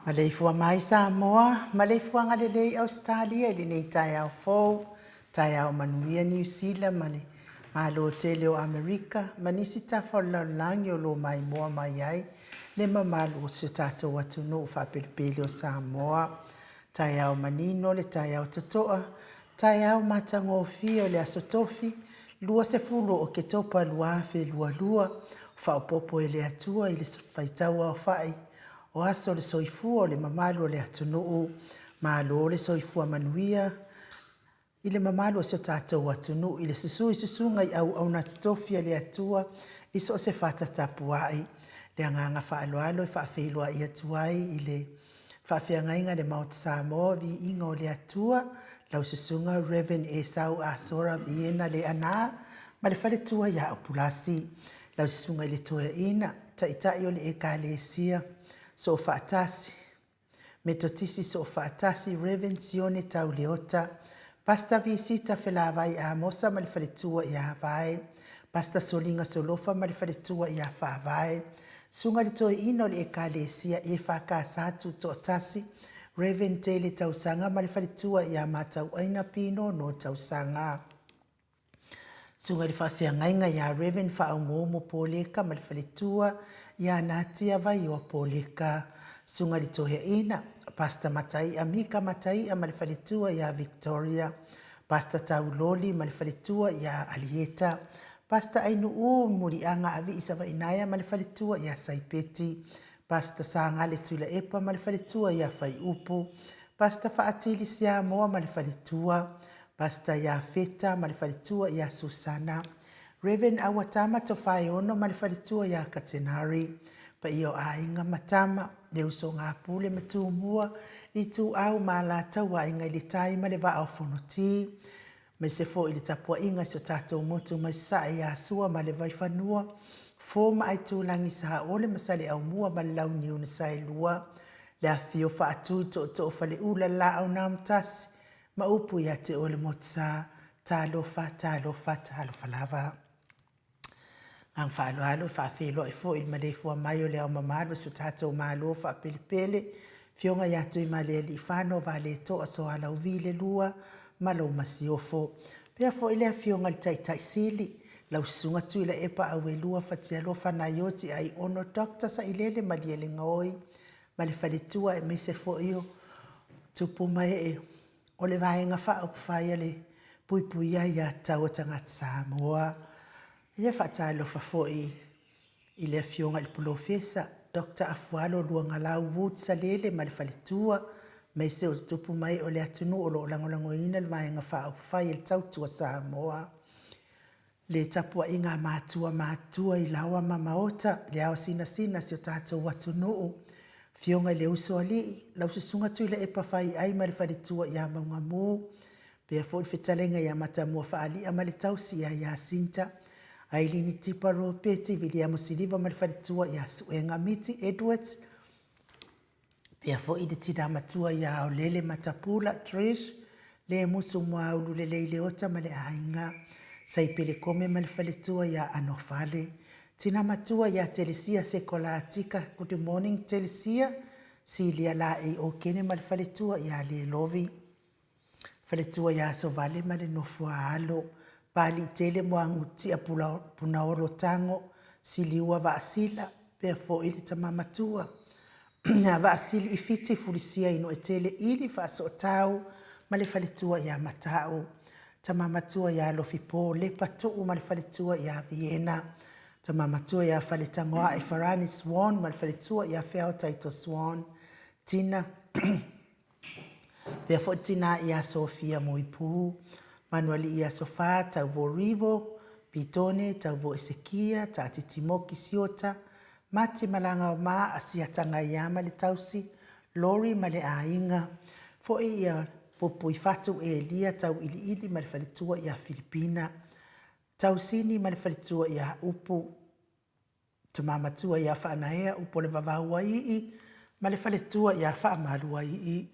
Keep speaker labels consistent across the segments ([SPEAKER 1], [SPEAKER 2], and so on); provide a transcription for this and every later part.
[SPEAKER 1] Maleifua-Mai Samoa, Maleifua-Ngalelei Australia, ili nei tai au fou, tai au manuia New Zealand, mane malo tele o Amerika, manisi ta whalalangi o lo mai moa mai ai, le mamalu o se tātou watu no whapelipele o Samoa, tai au manino le tai au tatoa, tai au matangofia o le asotofi, lua se fulu o ke topa luafe lua, whaopopo e le atua i le whaitaua o whai, o aso le soifua o le mamalu o le atunuu, malo le soifua manuia, i le mamalu o se tātou atunuu, i le susunga i au na titofia le atua, i so se whatatapuai, le anganga whaaloalo i whaafeilua i atuai, i le whaafeangainga le Mount Samoa vi inga o le atua, lau susunga Reverend Esau Asora Viena le ana, ma le whale tua ia o pulasi, lau susunga i le toia ina, taitai o le ekalesia, so whaatasi, me totisi so whaatasi Reverend Sione Tauleota, pasta visita whelawai a mosa ma le whale tua i a vai, pasta solinga solofa ma le whale tua i a whaavai, sunga le toia ina o le ekalesia e whakasatu to tasi, Reverend Tele Tausanga ma le whale tua i a matau aina pino no Tausanga. Sunga le whawhiangainga i a Reverend Whaaumomo Poleka ma le whale tua i a natia vai o Poleka. Sunga le tohea ina, Pasta Matai a Mika Matai a ma le whale tua i a Victoria. Pasta Tauloli ma le whale tua i a Alieta. Pasta Ainu U Murianga avi isawa inaya ma le whale tua i a Saipeti. Pasta Sanga le Tula Epa ma le whale tua i a Whai Upu. Pasta Whaatili Sia Moa ma le whale tua. Pasta ia Feta ma le whale tua i a Susana. Reverend Awatama to whai ono ma le whale tua i a Katenari. Pa io a inga matama, le uso ngā pule matu mua, i tu au ma la tau a inga le tai ma le wa au whanoti. me se fo i le tapua inga so tātou motu mai sa e asua ma le vai whanua, fō ma ai tūlangi sa ole ma sale au mua ma lau ni una sa e lua, le a fio wha atu to whale ula la au na mtasi, ma upu ia te ole mot sa, tālofa lava. Ang whaaloalo, whaafelo e fo i Maleifua-Mai o le au mamalo so tātou malo wha pele, fionga ia tui ma le li whano va le toa so alau vile lua, malo masiofo. Pea fo i lea fionga le tai sili, lau sunga tui la epa au e lua whatia lofa na ioti ai ono dokta sa ilele ma li ele ngoi, ma le whaletua e mese fo io, tupu mai e, o le vaenga wha au whaia le pui ia tau tangata Samoa. Ia whata lofa fo i le fionga le pulofesa, Dr. Afualo luanga lau wood sa lele ma le whaletua, mai se o tupu mai o le atunu o lo langolango ina le vaenga wha au whai el tautua Samoa. Le tapua inga mātua i lawa mamaota, le au sina si o tātou watunu fionga le uso ali, lau susunga tui le epa whai ai ma le whaletua ia maunga mū, pia fo i whitalenga ia matamua whaali ama le tausi ia sinta, Ailini tipa ro peti vili amo siliva ma le whaletua ia suenga miti Edwards. Pea fo i de tida matua ia o lele matapula Trish. Le musu mua ulu lele ile ota ma le ainga. Sai pele kome ma le whaletua ia anofale. Tina matua ia telesia se kola atika. Good morning telesia. Si lia la e o kene ma le whaletua ia le lovi. Whaletua ia so vale ma le nofua alo. Pali tele mo anguti a puna oro tango siliua vaasila pe fo ili tamamatua. Na vaasili ifiti fulisia ino etele ili faso tau ma le whaletua ia matau. Tamamatua ia lofipo le patuu ma le whaletua ia Vienna. Tamamatua ia whaletangoa e Farani Swan ma le whaletua ia Wheo Taito Swan. Tina pe fo tina ia Sofia Moipu. Manuali ia sofa, tau vo rivo, pitone, tau vo esekia, tati timoki siota, mati malanga o maa asiatanga iama le tausi, lori ma le ainga. Fo ia popo i fatu e lia tau ili ma le whaletua ia Filipina. Tau sini ma le whaletua ia upu. Tamamatua ia whaanahea upo le vavahua ii, ma le whaletua ia whaamalua ii.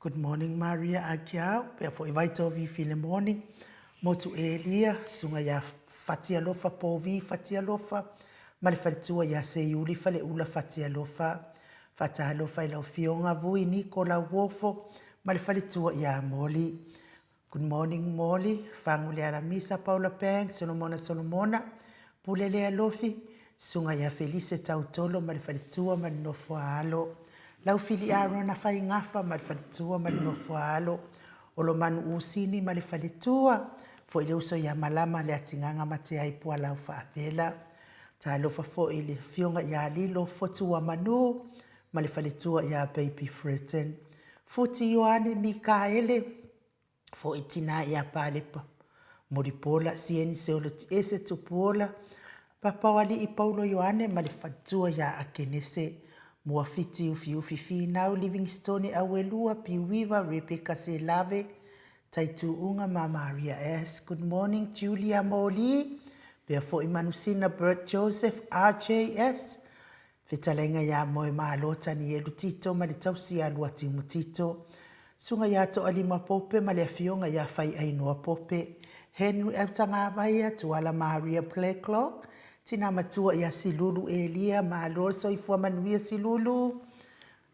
[SPEAKER 1] Good morning, Maria Agiao. Pea fo i vaito vi file morning. Motu e lia, sunga ia fatia lofa po vi fatia lofa. Ma le whaletua ia se iuli fale ula fatia lofa. Fata lofa i lau fionga vui niko lau wofo. Ma le whaletua ia Moli. Good morning, Moli. Fangu le aramisa Paula Pang, Solomona. Pule lea lofi. Sunga ia Felice Tautolo, ma le whaletua ma le nofua alo. Lau fili aro na whai ngafa ma le whaletua ma le nofua alo. O lo manu usini ma le whaletua. Fo ile uso ia malama le atinganga ma te aipua lau whaavela. Ta lofa fo ile fionga ia lilo fotua manu. Ma le whaletua ia Baby Fritten. Futi Ioane Mikaele. Fo itina ia palepa. Moripola sieni se olo ti ese tupuola. Papawali i Paulo Ioane ma le whaletua ia Akenese. Mua fiti ufi finau Livingstone awelua piwiwa Rebecca se lave taitu unga ma Maria S. Good morning Julia Moli. Pea fo imanusina Bert Joseph RJS. Fitalenga ya moe maalota ni elu tito ma le tausi alua timu tito. Sunga ya to alima pope ma le fionga ya fai ainua pope. Henry Eutanga Vaya tuala Maria Playclock. Tina matua ia silulu Elia ma alor soifua manuia silulu.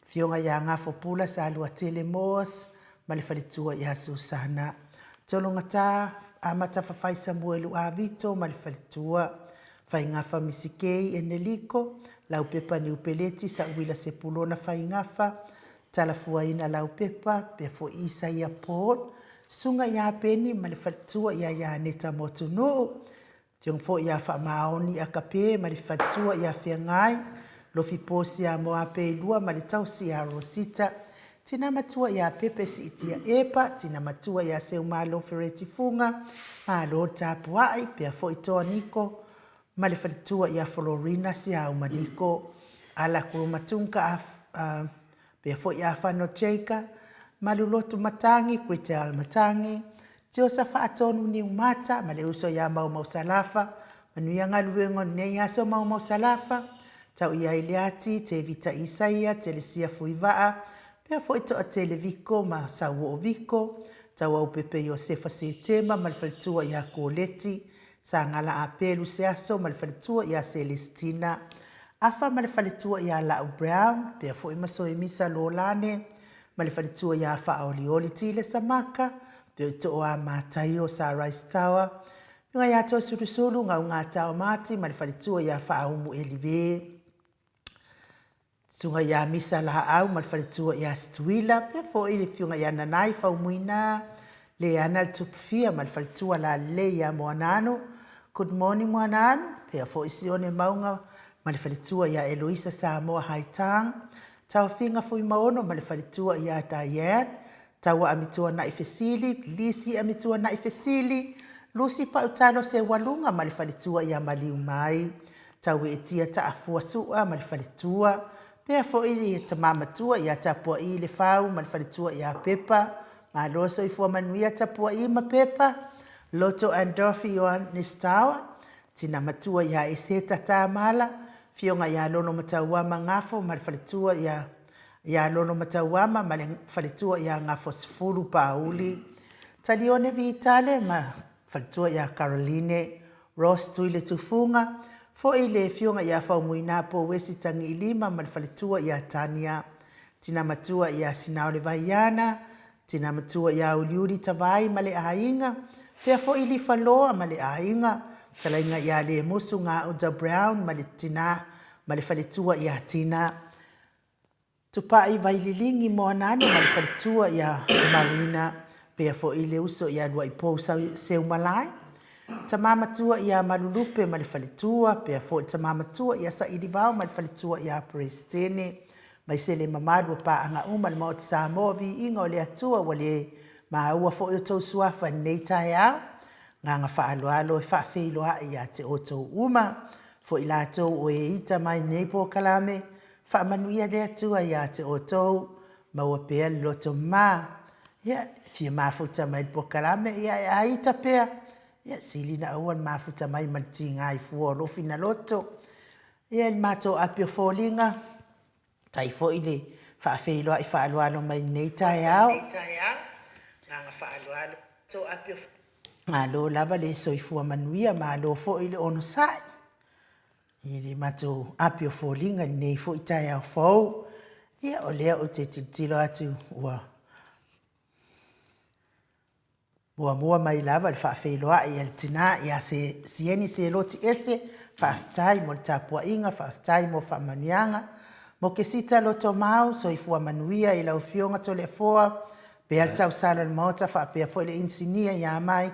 [SPEAKER 1] Fionga ia ngafo pula sa alua telemos. Ma le whaletua ia Susana. Tolonga tā amata whawhai Samuelu Avito ma le whaletua. Whai ngafa misikei eneliko. Lau pepa ni upeleti sa uila se pulona whai ngafa. Talafua ina lau pepa. Pefo isa ia Paul. Sunga ia peni ma le whaletua ia neta motunu. Tiong fo ia wha maoni a kape ma le whaletua ia whiangai. Lofi posi a moa pe lua ma le tausi a Rosita. Tina matua ia pepe si itia epa. Tina matua ia seu malo fereti funga. Ma lo tapuai pia fo itoa niko. Ma le whaletua ia Florina si a umaniko. Ala kuru matunka pia fo ia whano cheika. Ma lulotu matangi, kwite al matangi. Te o sa whaatonu ni umata, ma le uso ia mau salafa, manuia ngaluengo nei aso mau salafa, tau ia iliati, te vita isaia, te le sia fuivaa, pea fo ito a te le viko ma sawo o viko, tau au pepe i o sefa se tema, ma le falitua ia koleti, sa ngala a pelu se aso, ma le falitua ia Celestina, afa ma le falitua ia Lau Brown, pea fo ima so misa lo lane, ma le falitua ia fa oli oli tile samaka, pea ito o a matai o sa Rice Tower, nga ia to suru nga unga tau mati, ma le falitua ia fa umu elive, sunga ia misa laha au, ma le falitua ia Stuila, pea fo ili fiunga ia nanai fa umuina, le ana le tupufia, ma le falitua la le ia moanano, good morning moanano, pea fo isi one maunga, ma le falitua ia Eloisa Samoa Haitang, tau finga fui maono, ma le falitua ia Diane, tau amitua na ifesili, Lisi amitua na ifesili, Lucy pa utalo se walunga, ma le falitua ia Maleifua-Mai, tau e tia ta afua sua, ma le falitua, pea fo ili tamamatua ia tapua i le fau, ma le falitua ia Pepa, ma loso i fua manuia tapua i ma Pepa, Loto and Dorothy Yohan Nistawa, tina matua ia eseta ta mala, fionga ia lono matauama ngafo, ma le falitua ia lono matauama, ma le falitua ia ngafo sifuru pauli. Talione vitale, ma falitua ia Caroline, Ross tuile tufunga, fo ile fionga ia faumuina po wesi tangi ilima, ma le falitua ia Tania, tina matua ia Sinaole Vaiana, tina matua ia Uliuri Tavai, ma le ainga, pea fo ili faloa, ma le ainga, talainga ia le musu ngā Uda Brown, ma le tina, ma le falitua ia Tina. Tupa i vaililingi moanani, ma le falitua ia Marina, pea fo ile uso ia lua i pou seu malai. Tamamatua ia Malulupe, ma le falitua, pea fo tamamatua ia Saidivao, ma le falitua ia Prestene, mai se le mamadua pa anga uma le maoti Samoa vi inga o le atua wa le maua fo i o tau suafa nei tae au, nganga whaaloalo e whaafeiloa ia te o tau uma, fo i la tau o e ita mai nei po kalame, whaamanuia le atua ia te o tau, maua pea loto ma, ia fia mafuta mai po kalame, ia a ita pea, ia sili na auan mafuta mai malti ngai fua rofi na loto, ia il mato apio fōlinga, tai fo i le whaafeiloa i whaaloalo mai nei tae au, nganga whaaloalo, tau apio malo lava le soifua manuia, malo fo i le ono sai. I le mato apio fōlinga nei fo i tae au fau. Ia o lea o te tilo atu ua. Mua mai lava le whaafeiloa i al tina ia se sieni se loti ese, whaaftai mo le tapua inga, whaaftai mo whaamanianga, mo ke sita loto mau, soifua manuia i lau fionga to le foa, pe al tau sala le maota whaapea fo i le insinia ia mai,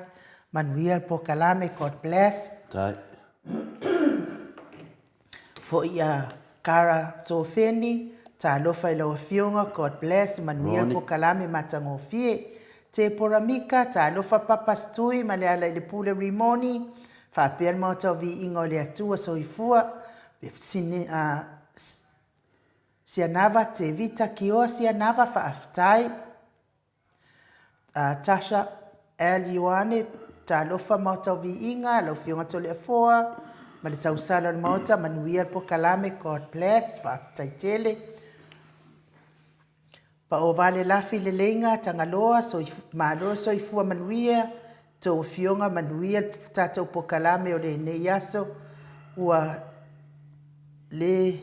[SPEAKER 1] manuia po kalame, God bless.
[SPEAKER 2] Tai.
[SPEAKER 1] Fo ia Kara Tofeni, ta alofa i lau fionga, God bless, manuia po kalame matango fie, te poramika, ta alofa papastui, ma le ala i le pule rimoni, whaapea le maota o vi ingo le atua soifua, sianava te vita kioa sianava whaaftai, Tasha Eliwane, ta lofa maota vi inga, lau fionga tole a foa, ma le tausala le maota, manuia po kalame, God bless, whaaftai tele. Pa o vale lafi le lenga, tangaloa, maaloa soifua manuia, tau fionga manuia, tatou po kalame o le neiaso, ua le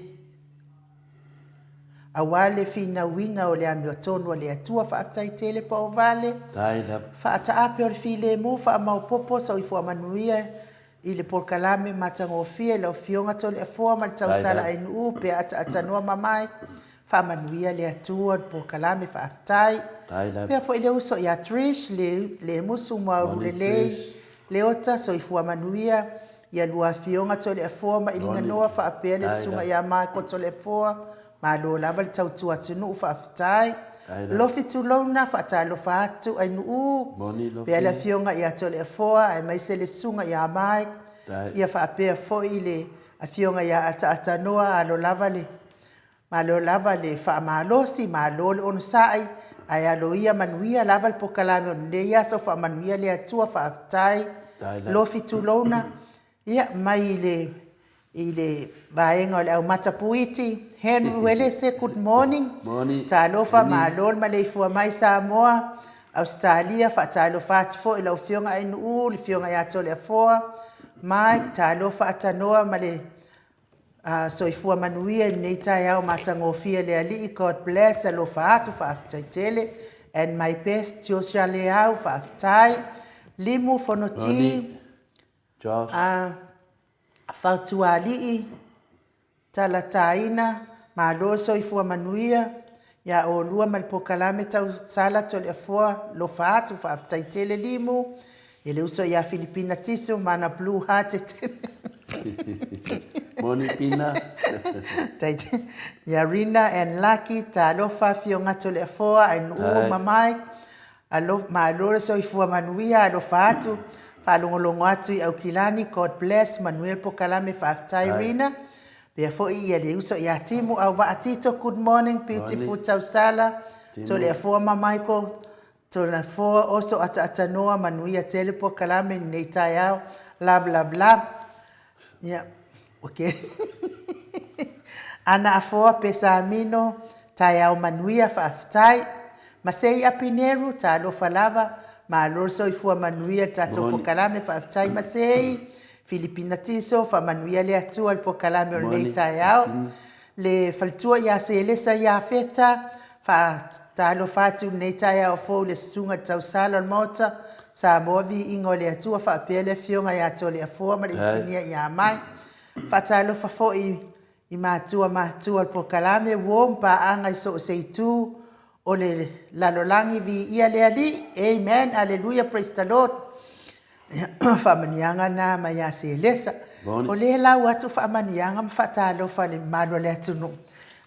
[SPEAKER 1] awale fina winga o le ami o tonu o le atua whaaftai tele pa o vale. Whaata ape o le file mu, wha mau popo sa uifua manuia i le porkalame matango fia lau fionga tole a fua ma le tausala ainu pe atanua mamai. Wha manuia le atua porkalame whaaftai. Pea fo ile uso ia Trish le musu mauru le lei. Le ota so uifua manuia ia lua fionga tole a fua ma ilinga noa whaapea le sunga ia mai ko tole a fua. Ma lo lava le tautua tunu whaaftai. Lofi tu launa whaata lofa atu ai nuu. Pea la fionga ia tole a foa ai mai se le sunga ia mai. Ia whaapea fo i le a fionga ia ata noa a lo lava le. Ma lo lava le wha maalosi ma lo le ono sai. ai aloia manuia lava le pokalame o nei asa fa manuia le atua fa aftai lo fitu lona ia mai ile baenga le au matapuiti Henry Wele se good morning ta lo fa malol Maleifua-Mai Samoa Australia fa ta lo fa fo ila fionga ai nu le fionga ya tole fo mai ta lo fa atanoa male soifua manuia nei tai au matangofia le ali God bless alo fa atu fa aftaitele and my best Joshua le au fa aftai limu fonoti
[SPEAKER 2] Josh
[SPEAKER 1] fautuali talataina malo soifua manuia ya o lua mal pokalame tau sala tole foa lo fa atu fa aftaitele limu ele uso ya Filipina tiso mana blue hearted
[SPEAKER 2] Morning, Pina.
[SPEAKER 1] Yarina and Lucky, talo fa fionga tole foa, and mamai. Alo malore so ifua manuia alo fatu. Falongolongo atu au kilani. God bless Manuel Pokalame fa Irina. Therefore ia de uso ya timu au va atito. Good morning, beautiful tausala. Tole foa mamai ko. Tole foa also atanoa manuia tele Pokalame neita yao. Love, love, love. Yeah. Okay. Ana afoa pesa amino taya o manuia fa aftai masei apineru ta lo falava ma lo so ifua manuia ta to pokalame fa aftai masei Filipina tiso fa manuia le atu al pokalame o le tayao le faltua ya se le sa ya feta fa ta lo fatu ne tayao fo le sunga tau sala mota Samoa vi ingole atu fa pele fionga ya to le afua ma le sinia ya mai fatalo fa fo I matua al pokalame wompa anga so seitu o le lalolangi vi ia le ali amen hallelujah praise the Lord fa manianga na maya se lesa o le la watu fa manianga fatalo fa le malo le tunu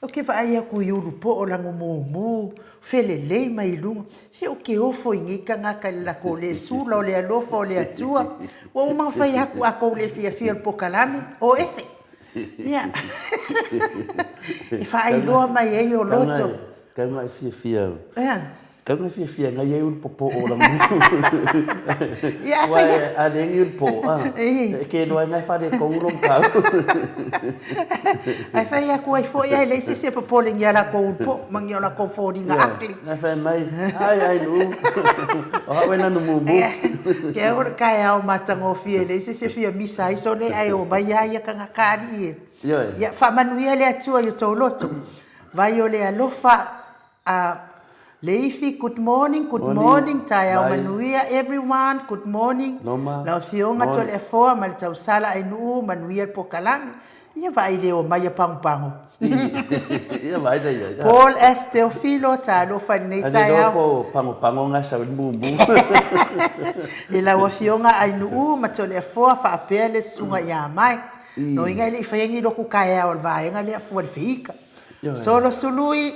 [SPEAKER 1] o ke fa ia ku yulu po o lango mu fele le mai lunga se o ke ofo ingika ngaka la ko le sula o le alofa o le atua o ma fa ia ku ako le fia pokalame o ese ia fa ai lo mai e o loto
[SPEAKER 2] ka mai fia ka mai fia ngai e un popo o lango
[SPEAKER 1] ia fa ia
[SPEAKER 2] a le ngi un po ke no ngai fa de ko un ka
[SPEAKER 1] ai fa ia ku ai fo ia le se popo le ngia la ko un po mangi la ko fo dinga akli
[SPEAKER 2] na fa mai ai lu o ha wena no mu
[SPEAKER 1] ke o ka ia o matango fie le se fia misa iso le ai o mai ia ka ngakari ia fa manuia le atua yo to loto vai o le alofa Leifi, good morning, taya o manuia, everyone, good morning. La fionga tole foa, mal tau sala ai nuu, manuia pokalame. Ia vai leo mai pangu.
[SPEAKER 2] Ia vai da ia.
[SPEAKER 1] Paul S. Teofilo, ta lo fa nei taya.
[SPEAKER 2] Po pangu nga sa bumbu.
[SPEAKER 1] Ila wa fionga ai nuu, matole foa fa apele sunga ya mai. No inga ile fayengi do ku kaya o vai, inga le fu fika. Solo sului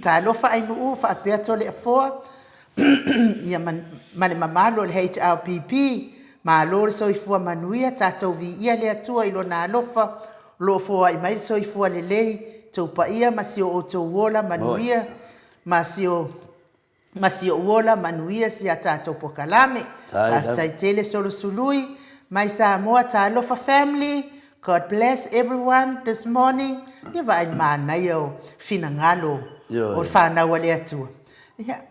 [SPEAKER 1] ta lo fa ai nuu fa apele tole foa. Ia male mamalo le HRPP. Ma lo so ifua manuia ta to vi ia le atua ilo na lofa lo fo ai mai so ifua le lei to pa ia masio o to wola manuia masio wola manuia si ata to pokalame after tele solo sului mai Samoa ta lofa family. God bless everyone this morning. Ia vai mana yo finangalo o fa na wale atua ia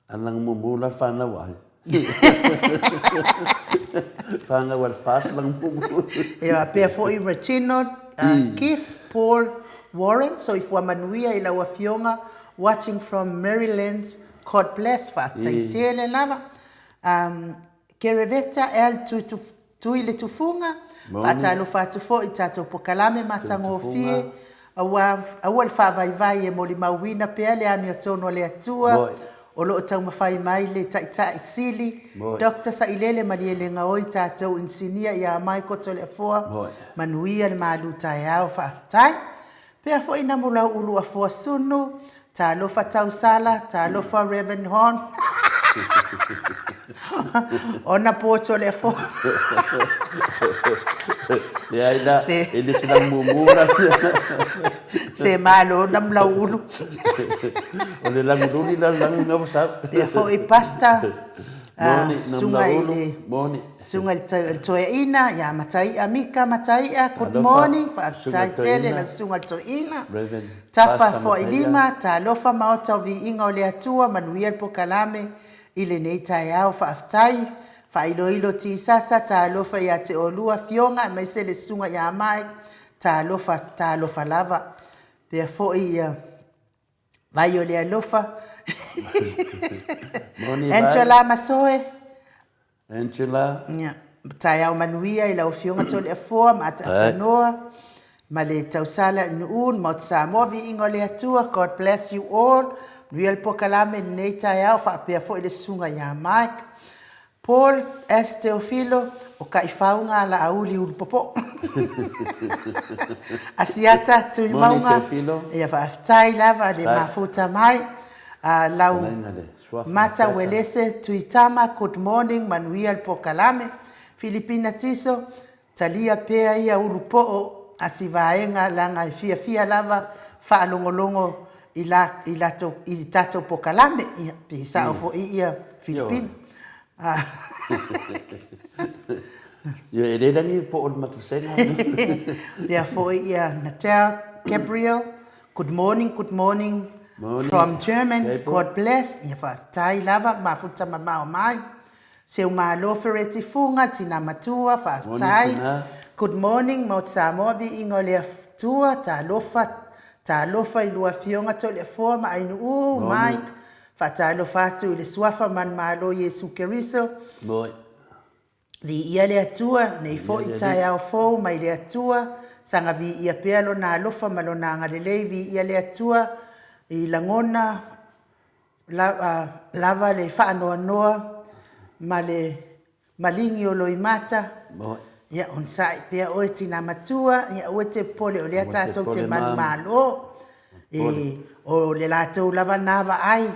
[SPEAKER 2] alang mo la fa na wa Fanga wal fast lang po.
[SPEAKER 1] Yeah, for Reginald, Keith, Paul, Warren, so if Wamanuia ila wafionga watching from Maryland, God bless fa taitele lava. Kereveta el tu ile tufunga, patalo fatu fo itato pokalame matango fie, awal fa vai e molima wina peale ami otono le atua. O lo tau mawhai mai le tai sili. Dr. Sailele Mariele Ngaoi tātou insinia ia mai koto le afoa. Manuia le malu tai au whaaftai. Pea fo ina mula ulu afoa sunu. Tā lofa tau sala, tā lofa Reverend Horn. Ona pocho le fo.
[SPEAKER 2] Ya ina, ini sedang mumura.
[SPEAKER 1] Se malo nam laulu.
[SPEAKER 2] Ole lang duli lang ngapasap.
[SPEAKER 1] Ya fo I pasta. Sunga
[SPEAKER 2] Moni.
[SPEAKER 1] Sunga il toina ya matai amika matai good morning fa tai tele la sunga toina. Tafa fo ilima ta lofa maota vi inga ole atua manuia po kalame ile nei tai au fa aftai fa ilo ti sasa ta lofa ya te olua fionga mai se le sunga ya mai ta lofa lava pe fo ia vai ole lofa. Angela Masoe.
[SPEAKER 2] Angela.
[SPEAKER 1] Ja, taya o manuia I lau fionga tole afua ma atanoa. Ma le tausala nuun ma Samoa vi ingo le atua. God bless you all. Real po kalame nei taya o whaapea fo I le sunga ya Mike. Paul S. Teofilo o ka ifaunga la auli urupopo. Asiata tui maunga. Ia whaaftai lava le mafuta mai. Lau Mata Welese Tuitama, good morning, Manuel Pokalame, Filipina Tiso, Talia Pea ia urupo asivaenga langa fia lava whaalongolongo I tato Pokalame, ia pisa ofo ia Filipina.
[SPEAKER 2] Ia ererangi po o matusenga.
[SPEAKER 1] Ia fo ia Natal Gabriel, good morning. From German, God bless. Ia whaatai lava, mafuta mamao mai. Seu malo fereti funga, tina matua, whaatai. Good morning, Mount Samoa vi ingo lea tua, ta lofa I lua fionga to lea forma, ainu Mike. Whaatai lofa atu I le suafa man malo Yesu Keriso. Vi ia lea tua, nei fo I tai au fou, mai lea tua. Sanga vi ia pealo na lofa malona ngalelei, vi ia lea tua. I langona lava le whaanoa ma le malingi o loimata. Ia on sai pia oe tina matua, ia oe te pole o lea tātou te manu malo. O le lātou lava nava ai.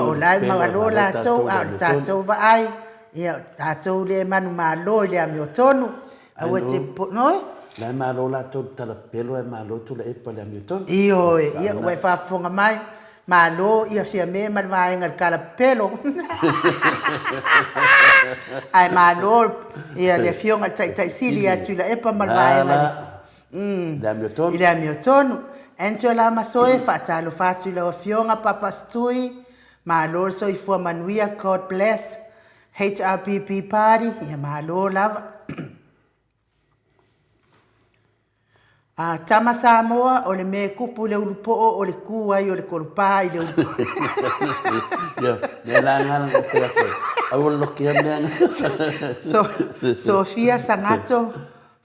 [SPEAKER 1] O lai magalo lātou, a le tātou va ai. Ia tātou le manu malo i le ami o tonu. A oe te pole, noi?
[SPEAKER 2] Lai malo la to tala pelo e malo tu le epa le amiton.
[SPEAKER 1] Ia ue whafonga mai. Malo ia fia me malvaenga kala pelo. Ai malo ia le fionga tai sili atu la epa malvaenga.
[SPEAKER 2] Le amiton.
[SPEAKER 1] Le amiton. Angela Masoe fatalo fatu la fionga papa stui. Malo so I fua manuia God bless. HRPP party ia malo lava. Tama Samoa o le me kupu le ulupo o le kuai o le kolupa I le ulupo.
[SPEAKER 2] Ya la ngana ko fea ko. Awol lo kia me.
[SPEAKER 1] Sofia Sangato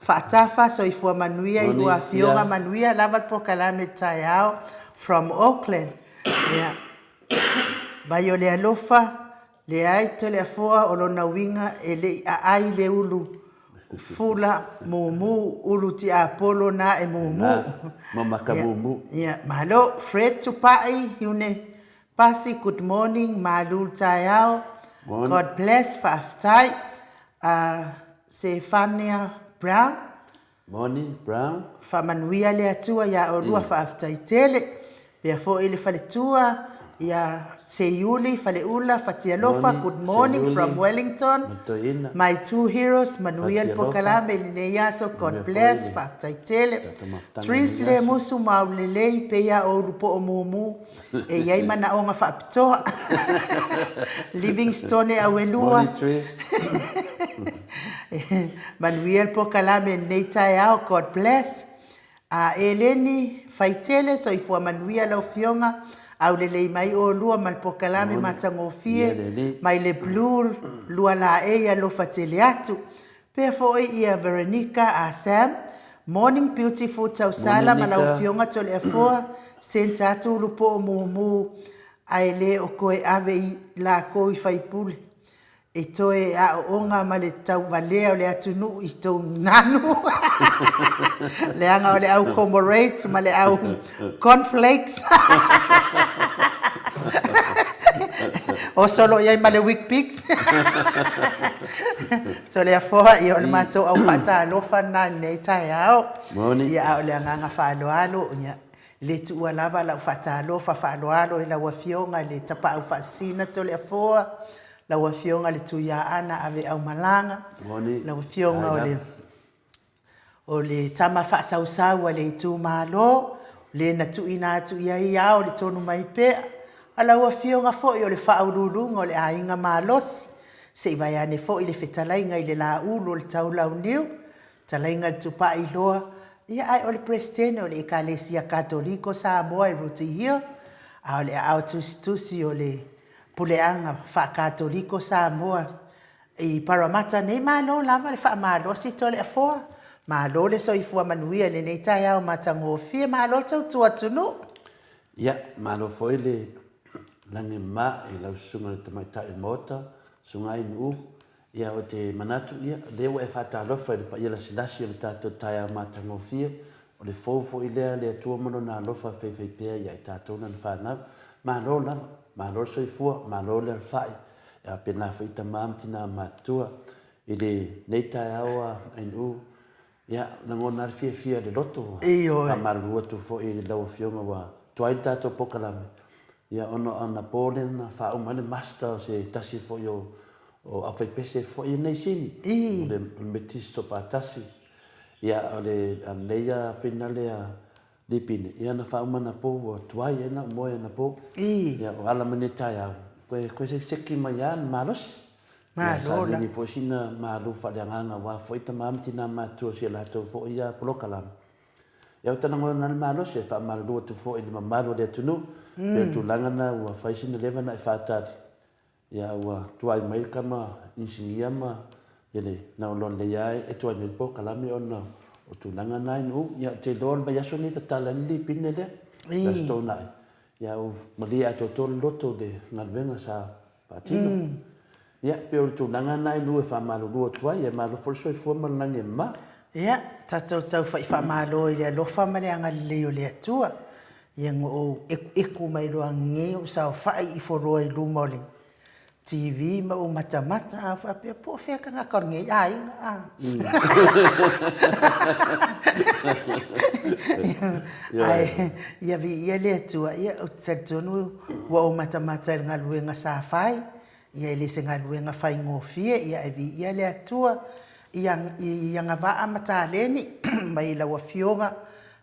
[SPEAKER 1] Fatafa so I fua manuia I lua fionga manuia lava po kalame taiao from Auckland. Yeah. Vai o le alofa le ai te le afua o lona winga e le ai le ulu. Fula mumu ulu ti apolo na e mumu.
[SPEAKER 2] Mamaka mumu.
[SPEAKER 1] Yeah, malo Fred Tupai yune pasi good morning malul tayao. God bless faftai. Stefania Brown.
[SPEAKER 2] Morning Brown.
[SPEAKER 1] Famanuia le atua ya olua faftai tele. Pia fo ile fale tua ya Seyuli Faleula Fatialofa, good morning from Wellington. My two heroes, Manuel Pokalame Lineyaso, God bless, Fataitele. Trisle Musu Maulele, Peya Orupo Omumu, E Yaimana Onga Faptoa, Livingstone Awelua. Manuel Pokalame Neitayao, God bless. Eleni Faitele, so if Manuel Ofionga. Au le lei mai o lua malpokalame matangofie, mai le blue lua la eia lo fatele atu. Pea fo ia Veronica a Sam, morning beautiful tausala malau fionga tole afoa, senta atu lupo o mumu, ai le o koe ave I la koe faipule. E toe a onga ma le tau valea o le atunu I tau nanu. Le anga o le au comorate ma le au cornflakes. O solo iai ma le week pics. So le afoa i o le mātou au whaatalofa nā nei tai au. Ia au le anganga whaaloalo. Ia le tua lava lau whaatalofa whaaloalo i laua fionga le tapa au whaasina to le afoa. Laua fionga le tuia ana ave au malanga. Laua fionga o le tama whaasau le itu malo. Le na tuina atu iai au le tonu mai pea. Ala ua fionga fo'i o le whaaururunga o le ainga mālosi. Se vai ane fo'i le whetalainga i le la ulu o le taulau niu. Talainga le tupa i loa. Ia ai o le presidente o le ekalesia katoliko Samoa i ruti hio. A o le au tusi o le puleanga wha katoliko Samoa. I paramata nei malo lava le wha mālosi to le afoa. Malo le soifua manuia le nei tai au matango fia malo tau tuatunu.
[SPEAKER 2] Ia, malo foi le lange ma i lau sunga le tamaita i mota, sunga i nu, ia o te manatu ia, lewa e whata alofa i le pa ia la silasi o le tato tai au matango fia, o le fofo i lea le atua mano na alofa fei pea ia i tato na whanau, malo lama, malo soifua, malo le alfai, ia pena whaita maamtina matua, i le nei tai au a nu, ia, nangona fia le loto.
[SPEAKER 1] Iyo.
[SPEAKER 2] Kamarua tu fo i lau fionga wa tuai tato pokalame. Ia ono ana pole na wha umale master se tasi fo i o awhai pese fo i nei sini. Le metis so patasi. Ia ale leia finale a lipine. Ia na wha umana po wa tuai ena moe na po. Ia o ala mene tai au. Koe se seki mai an malos. Lola. Ni fo sina malu fa nganga wa fo ita mamti na matu se la to fo ia polokalam. Ya utana ngona na malu se fa malu to fo i malu de tunu. De tu langana wa fa sina leva na fa tat. Ya wa tu ai mai kama insinia ma yele na lon le ya e tu ai polokalam ona o tu langana nu ya te lon ba yaso ni ta talali pinele. Da sto na. Ya u malia to loto de ngalvenga sa patino. Ia, pe o tu nanga nai lue wha malulu o tua, ia malo forso i fua malange ma.
[SPEAKER 1] Ia, tatou tau wha malo i lea lofa mare anga leo lea tua. Ia ngo eku mai roa nge o sao whai i foroa i lumole. TV ma o mata a wha pia po whea ka ngā kor nge a inga a. Ia vi ia lea tua, ia o tsartonu wa o mata i ngā luenga sa whai. Ia le se ngaluenga whai ngofia, ia e vi ia le atua, ia ngā waa mataleni, mai laua fionga,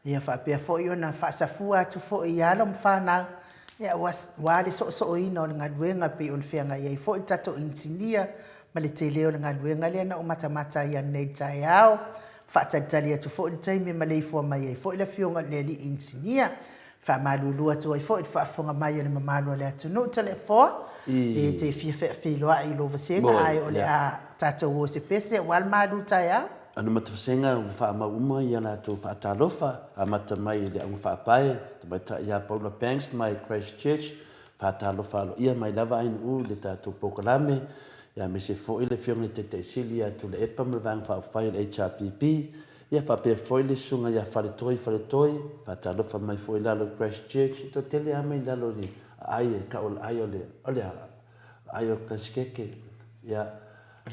[SPEAKER 1] ia whapea fo i ona whaasafua atu fo i ala mwhanau, ia wale so ina o le ngaluenga pe on whianga ia i fo i tato insinia, ma le te leo le ngaluenga lea na o mata ia nei tai au, whaatalitali atu fo i taime Maleifua-Mai ia i fo i la fionga lea li insinia, whamalulu atu ai fo i whaafonga mai o le mamalu le atu no te le fo e te whiloa i lo vasenga ai o le a tatou o se pese wal malu tai au
[SPEAKER 2] Ana mata vasenga u whaamauma i ana tu whaatalofa a mata mai le ang whaapae te mai ta ia Paula Banks mai Christchurch whaatalofa alo ia mai lava ainu u le tatou pokalame ia me se fo i le fionga te sili atu le epa me vang whaafai le HRPP ia whapea foi le sunga ia whaletoi, whaatalofa mai foi lalo Christchurch, to tele a mai lalo ni ai ka o ai ole ai o kaskeke ia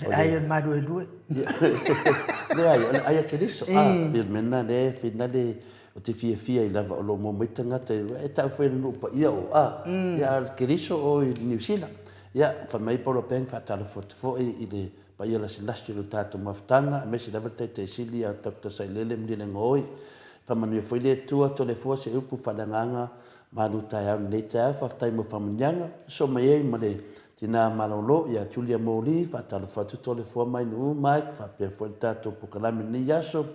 [SPEAKER 1] le ai o maru e lue
[SPEAKER 2] le ai ke diso bir menna le finale o te fia i lava o lo mo mitanga te e tau foi no pa ia o ia ke diso o New Zealand ia fa mai polo pen whaatalofa foi i le pa ia la silasi lo tato maftanga me se lava te sili a Dr. Sailele mdine ngoi fa manu foi le tua to le fosse upu falanganga malu tai au le tai fa tai mo famanyanga so mai ma le tina malolo ia Julia Moli fa talo fa to le fo mai no mai fa pe foi tato pukalami ni yaso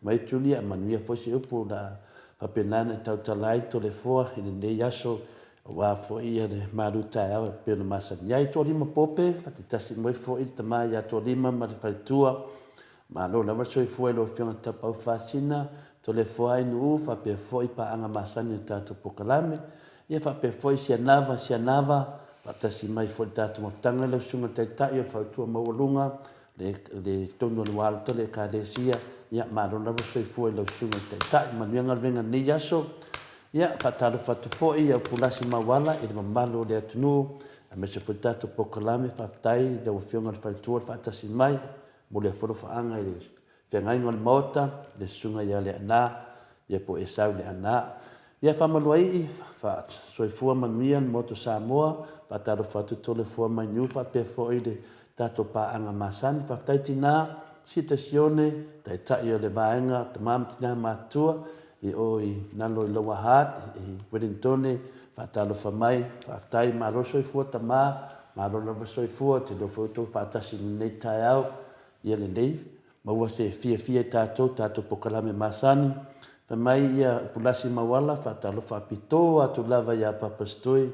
[SPEAKER 2] mai Julia manu fosse upu da fa penana tautalai to le fo in le yaso wa fo ia le malu tai au pe no masa ia to lima pope fa te tasi moi fo i te mai ia to lima ma le faitua ma lo na so fo lo fiona tapa fascina to le fo ai no fa pe fo i pa anga masani tato pokalame ia fa pe fo sia nava fa tasi mai fo tato maftanga le sunga tai ia fa tu mawalunga le tono no alto le kadesia ia ma lo na so fo lo sunga tai ma venga ni yaso Ia, whatalo whatu fōi au pulasi mawala i le mamalo le atunu, a me se whaitatu pokalame whaftai le whionga le whaitua le whaatasi mai, mo le whoro whaanga i le whengainga le maota, le sunga ia le ana, ia po e sau le ana. Ia whamalua i, soifua manuia le moto Samoa, whatalo whatu tole fua mai niu whapea fōi le tato paanga masani, whaftai tina, sitasione, tai tai o le vaenga, tamam tina matua, i o i nalo i loa hat, i Wellingtone, whatalo whamai, whaftai maro soifua tama, maro lava soifua, te lo whautou whaatasi nei tai au, ia le nei, maua se fia tātou pokalame masani, whamai ia pulasi mawala, whatalo whapito atu lava ia papastoi,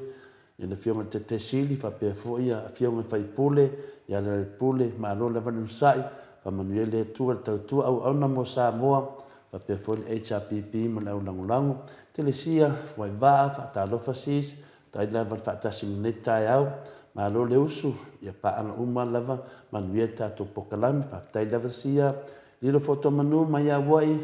[SPEAKER 2] ia le fionga te te sili, whapea fo ia fionga whaipule, ia le pule, maro lava nusai, whamanuele tua le tautua au na mo Samoa, whapea fo le HRPP ma lau langulangu, te le sia, fwai waa, whatalo fasis, tai lava whaatasi nei tai au, maro le usu, ia paanga uma lava, manuele tātou pokalame, whaftai lava sia, lilo foto manu mai a wai,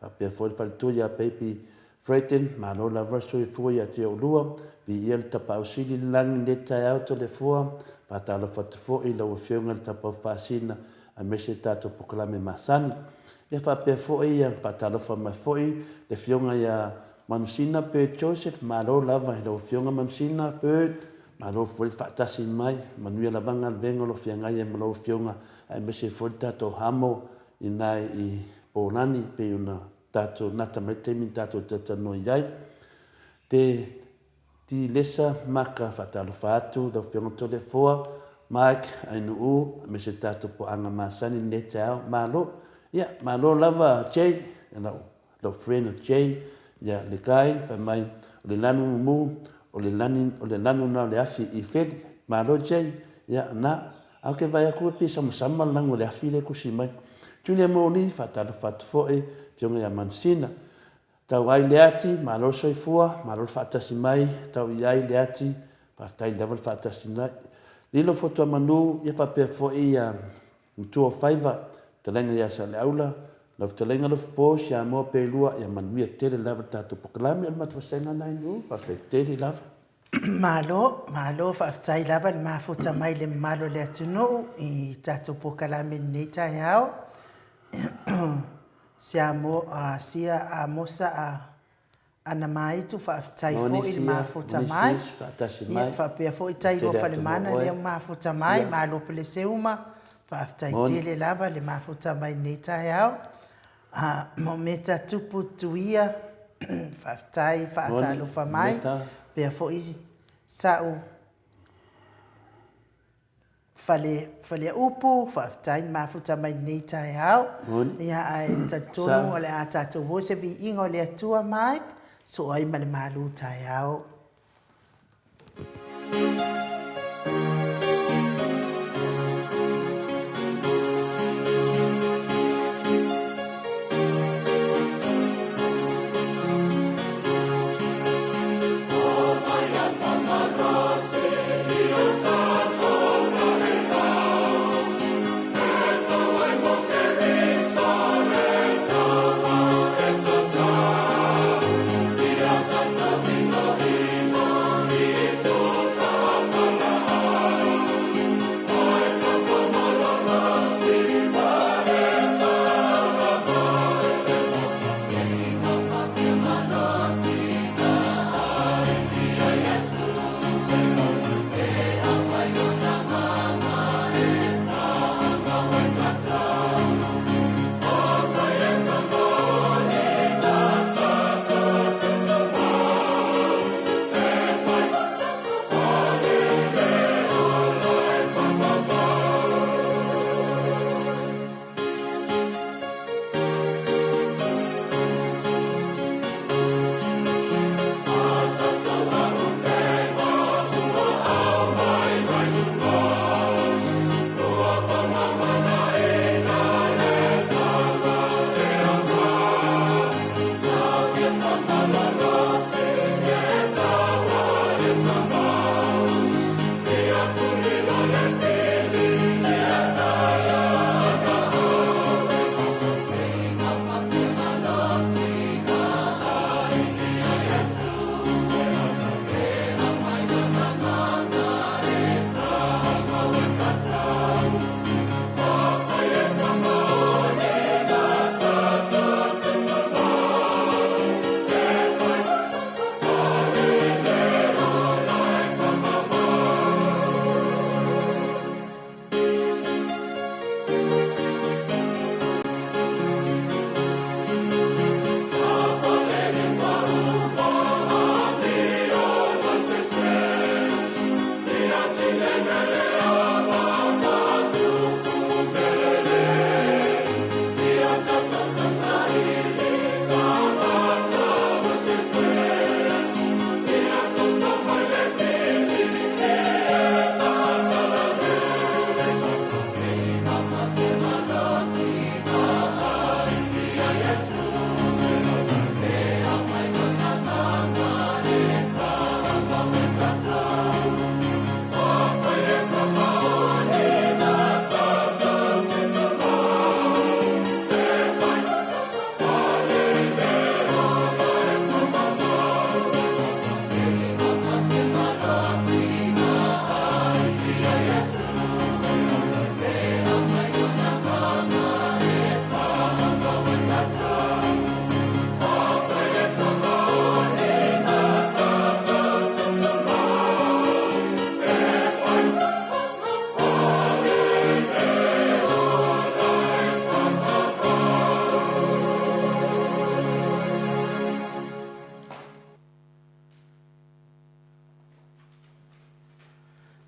[SPEAKER 2] whapea fo le whalitua ia peipi Freighten, maro lava sui fua ia te olua, vi ia le tapa ausili langi nei tai au to le fua, whatalo whatu fo i lau whionga le tapa whaasina, a mese tātou pokalame masani. Ia whapea fōi ia whatalo whamai fōi, le whionga ia manusina pe Joseph, maro lava, lau whionga manusina pe, maro fōi whaatasi mai, manuia lavanga vengo lo whiangai e malo whionga, a mese fōi tātou hamo, i nai i Pōnani, pe una tātou natamete min tātou tatano iai. Ti lesa maka whatalo whātu, lau whionga to le fōa, Mike, ainu u, mese tātou po anga masani ne te au, malo, ia, malo lava Jay, lau friend of Jay, ia le kai, whamai, o le lanu mu, o le lanu na le afi i wheli, malo Jay, ia, na, au ke vai akua pi sama lango le afi le kusi mai. Julia Moni, whatalo whatu foe, fionga ia manusina, tau ai le ati, malo soifua, malo whatasi mai, tau i ai le ati, whaftai level whatasi mai, lilo foto manu ia whapea fo'i ia mtua whaiva, te lenga ia sa le aula, lau te lenga lo fpōs ia mua pelua ia manuia tere lava tātou pokalami, al matwasenga nai nu, whaftai tere lava.
[SPEAKER 1] Malo, whaftai lava le mafuta mai le malo le atunu i tātou pokalame nei tai au. Sia a mosa a ana mai tu whaftai fo i le mafuta mai. Ia whapea fo i tai roa whale mana le mafuta mai, malo pele seuma, whaftai tele lava le mafuta mai nei tai au. Mo meta tupu tuia, whaftai whaatalo whamai, pea fo i sau whale upu, whaftai mafuta mai nei tai au. Ia ai tatonu o le a tātou wose vi ingo le atua mai, so ai male malu tai au.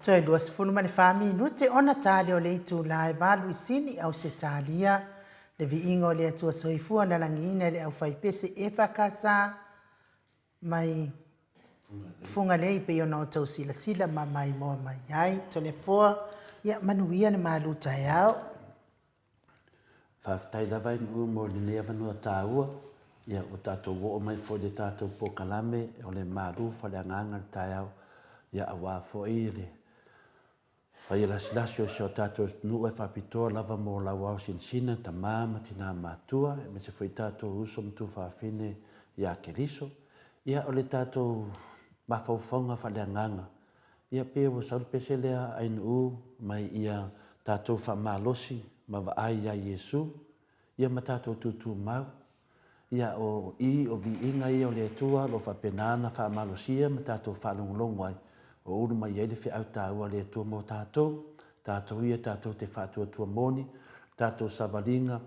[SPEAKER 1] Toi lua sifunu mani whami nute ona tāle o le itu la e walu isini au se tālia. Le vi ingo le atua soifua na langina le au whaipese e whakasa mai funga le ipe ona o tau sila sila ma mai moa mai ai. Tole foa ia manuia na malu tai au.
[SPEAKER 2] Whaftai lava in ua mo le nea vanua tāua. Ia o tātou wo o mai fo le tātou po kalame o le malu whale anganga le tai au. Ia awa fo i le. Pai la silasio se o tātou nua e whapitoa lava mo lau au sinsina ta māma tina mātua. Me se whai tātou uso mtu whawhine ia keriso. Ia o le tātou mawhauwhaunga whale anganga. Ia pia o sauri pese lea ainu u mai ia tātou whamalosi ma wa ai ia Yesu. Ia ma tātou tutu mau. Ia o i o vi inga i o le tua lo whapenana whamalosia ma tātou whalongolongo ai. O uru mai ele whi au tāua le tua mō tātou. Tātou ia tātou te whātua tua moni. Tātou savalinga.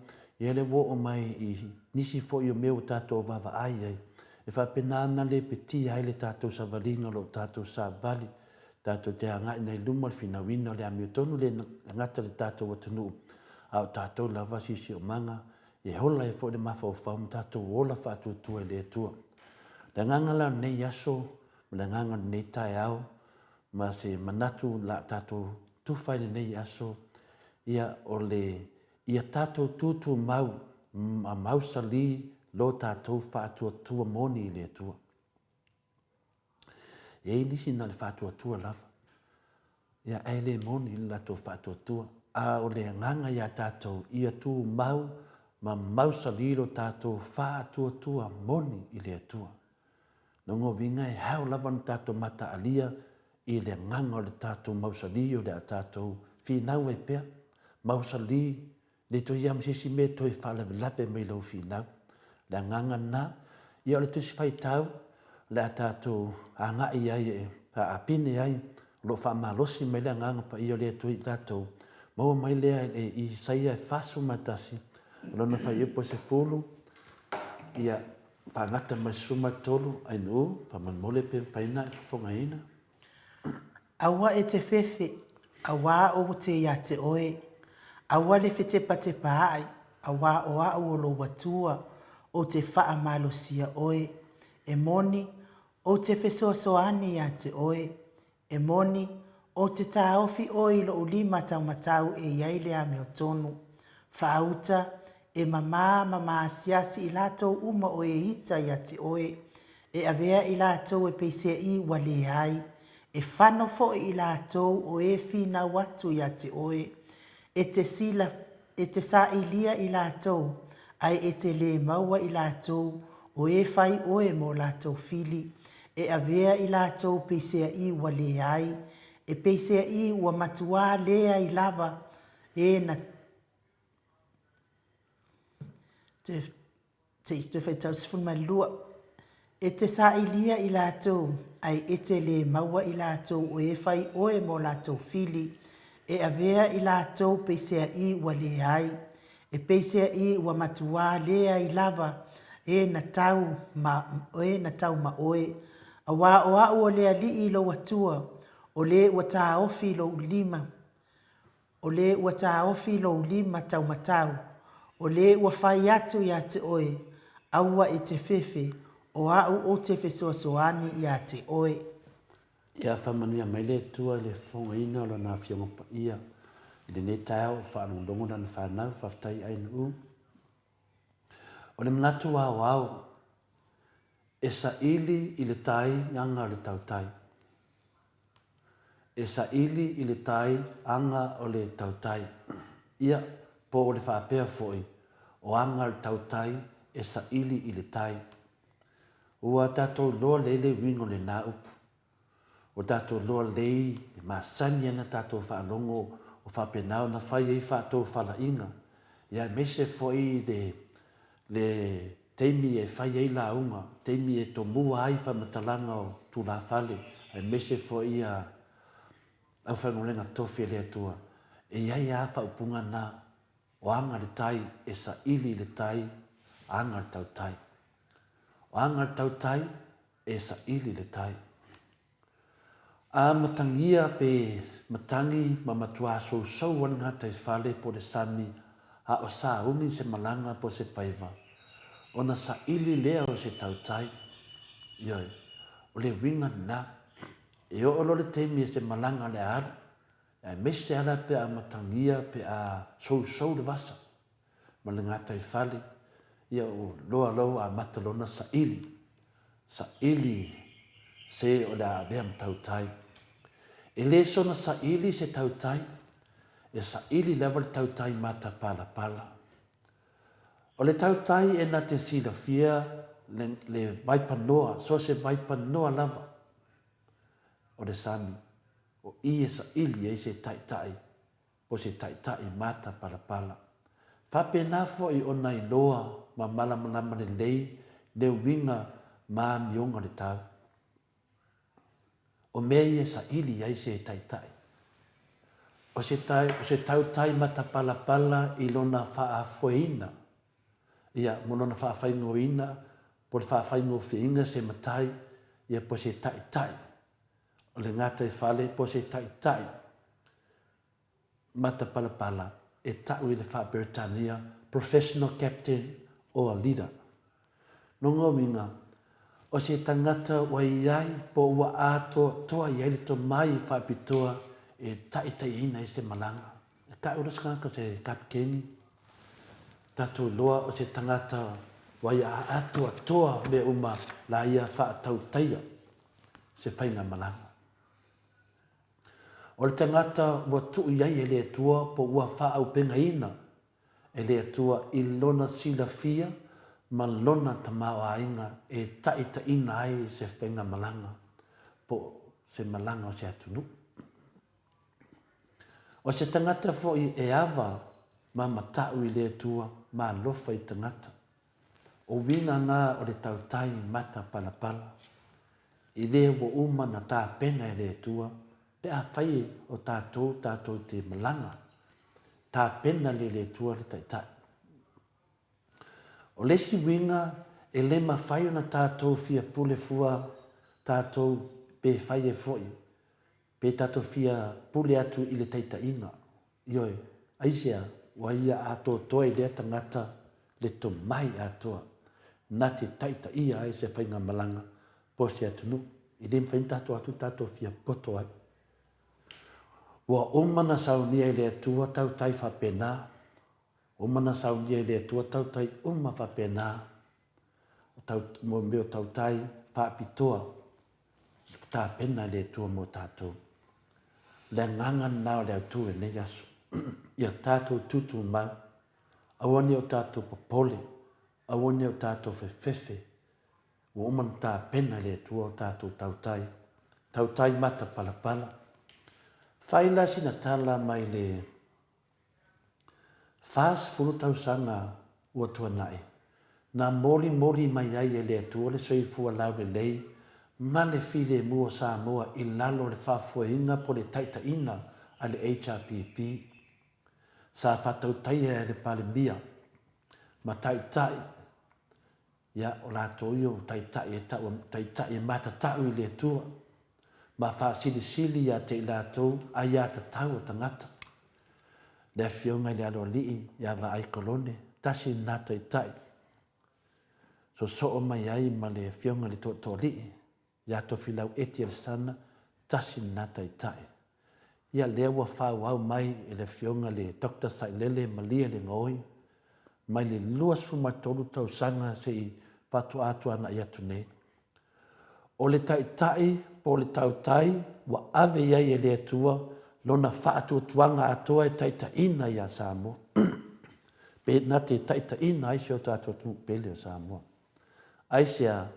[SPEAKER 2] Ia le wo o mai i nisi fo i o meu tātou wawa ai ai. E whapenana le peti ai le tātou savalinga lo tātou savali. Tātou te angai nei luma le whina le amiotonu le ngata le tātou atunu. Au tātou lava sisi o manga. E hola e fo le mawhau tātou ola whātua le tua. Le ngangala nei aso. Le ngangala nei tai au. Ma se manatu la tātou tuwhaine nei aso. Ia o le ia tātou tutu mau. Ma mausali lo tātou whātua moni le tua. E nisi na le whātua lava. Ia ele moni la tō whātua. A o le nganga ia tātou ia tū mau. Ma mausali lo tātou whātua moni i le tua. Nongo vinga e hao lava no tātou mata alia. I le nganga o le tātou mausali o le a tātou whinau e pia. Mausali le to iam sisi me to e whalape me lau whinau. Le nganga na, ia o le tusi whaitau, le a tātou a ngai ai e a apine ai, lo whamalosi me le nganga pa i o le tui tātou. Maua mai lea e i saia e whasu matasi. Lona whai upo se fulu, ia whangata mai suma tolu, ai nu, whamanmole pe whaina e whafonga ina.
[SPEAKER 1] Awa e te fefe, awa o te ia te oe, awa le fete pate paai, awa o au o lo watua, o te wha malosia oe, e moni, o te fesoasoani ia te oe, e moni, o te taofi oe lo ulima tau matau e iaile a meo tonu, whaauta, e mama asiasi i lato uma o e hita ia te oe, e avea i lato e peisea i wale ai, e whano fo i lātou o e whina watu ia te oe, e te sila, e te sa ilia i lātou, ai e te le maua i lātou, o e whai oe mo lātou fili, e avea i lātou peisea i wale ai, e peisea i ua matua lea i lava, e na te whaitau sifun mai lua, e te sa ilia i lātou, ai e te le maua i lātou o e whai oe mo lātou fili, e avea i lātou peisea i wale ai, e peisea i wa matua lea i lava, e na tau ma oe, a wā o lea li i lo watua, o le wata ofi lo ulima, o le wata ofi lo ulima tau matau, o le wafai atu ia te oe, aua e te fefe, o au o te fesoasoani ia te oe.
[SPEAKER 2] Ia whamanuia mai le tua le whonga ina o la nā whionga pa ia. I le ne tau whanondongo na whanau whaftai aina u. O le manatu au, e sa ili i le tai anga o le tautai. E sa ili i le tai anga o le tautai. Ia po o le whapea foi. O anga o le tautai e sa ili i le tai. Ua tātou loa lele wingo le nā upu. O tātou loa lei masani ana tātou whaalongo o whapenao na whai ei whātou whala inga. Ia mese foi le teimi e whai ei la unga, teimi e to mua ai whamatalanga o tū la whale. Ia mese foi a au whangorenga tofi le atua. E iai a whaupunga na o anga le tai e sa ili le tai anga le tau tai. O anga tau tai e sa ili le tai. A matangia pe matangi ma matua so wan ngata is fale po le sami a o sa uni se malanga po se faiva. Ona sa ili lea o se tautai. Ioi, o le winga na. E o lo le temi se malanga le ara. E mese ala pe a matangia pe a so le vasa. Ma le ngata is fale. Ia o loa a matalona sa ili. Sa ili se o le a vea matautai. E le sona sa ili se tautai, e sa ili lewa le tautai mata pala. O le tautai e na te sila fia le vaipa noa, so se vaipa noa lava. O le sami, o i e sa ili e se taitai, po se taitai mata pala. Fape nafo i ona i loa ma malamanama le lei, le winga ma mionga le tau. O mea sa ili ai se taitai. O se tautai mata pala i lona whaafoeina. Ia, monona whaafaingoina, po le whaafaingofinga se matai, ia po se taitai. O le ngata e whale, po se taitai. Mata pala, e tau i le Wha-Beretania, professional captain or leader. Nongo minga, o se tangata wai ai po ua ato toa i aile to mai whaapitoa e taitai ina i se malanga. E ka uraska ka se kapkeni. Tatu loa o se tangata wai ato toa me uma la ia whaatau taia se whainga malanga. O le tangata ua tuu iai e le tua po ua whaau penga ina e le tua i lona sila fia ma lona tamao ainga e taita ina ai se whenga malanga po se malanga o se atunu. O se tangata foi e awa ma matau i le tua ma lofa i tangata. O winga ngā o le tautai mata pala. I le wo uma na tā pena i le tua pe a whai o tātou te malanga. Tā pena le tua le taitai. O lesi winga e le mawhai o na tātou fia pule fua, tātou pe whai e foi, pe tātou fia pule atu i le taita inga. Ioi, aisea, wa ia ato toa i lea tangata le to mai atoa. Nā te taita ia ai se whainga malanga po se atunu. I le mwhain tātou fia poto ai. Wa omana saunia i le atua tau tai whapena. Omana saunia i le atua tau tai uma whapena. Mo meo tau tai whapitoa. Tā pena i le atua mo tātou. Le ngangan nao le atua ne yasu. Ia tātou tutu mau. Awani o tātou popole. Awani o tātou whewhewhe. Wa omana tā pena i le atua o tātou tau tai. Tau tai mata pala. Whaila sina tala mai le fast fulu tau sanga ua tuanai. Nā mori mai ai e le atua le soifua lau le lei, ma le file mua Samoa i lalo le whafuainga po le taita ina a le HRPP. Sa whatau taia e le palemia, ma taitai, ia o la toio taitai e mata tau i le atua. Ma whaasili ia te ilatou a ia ta tau o tangata. Le fionga le alo lii ia wa ai kolone, tasi nā taitai. So mai ai ma le fionga le to lii, ia to filau eti el sana, tasi nā taitai. Ia lewa whau mai e le fionga le Dr. Sailele Malia le ngoi, mai le luas fumatolu tau sanga se i patu atu ana ia tunei. O le taitai, po le tautai, wa ave iai e le atua, lona whaatu tuanga atoa e taita ina ia Samoa. Pe na te taita ina aise o tātou pele o Samoa. Aisea,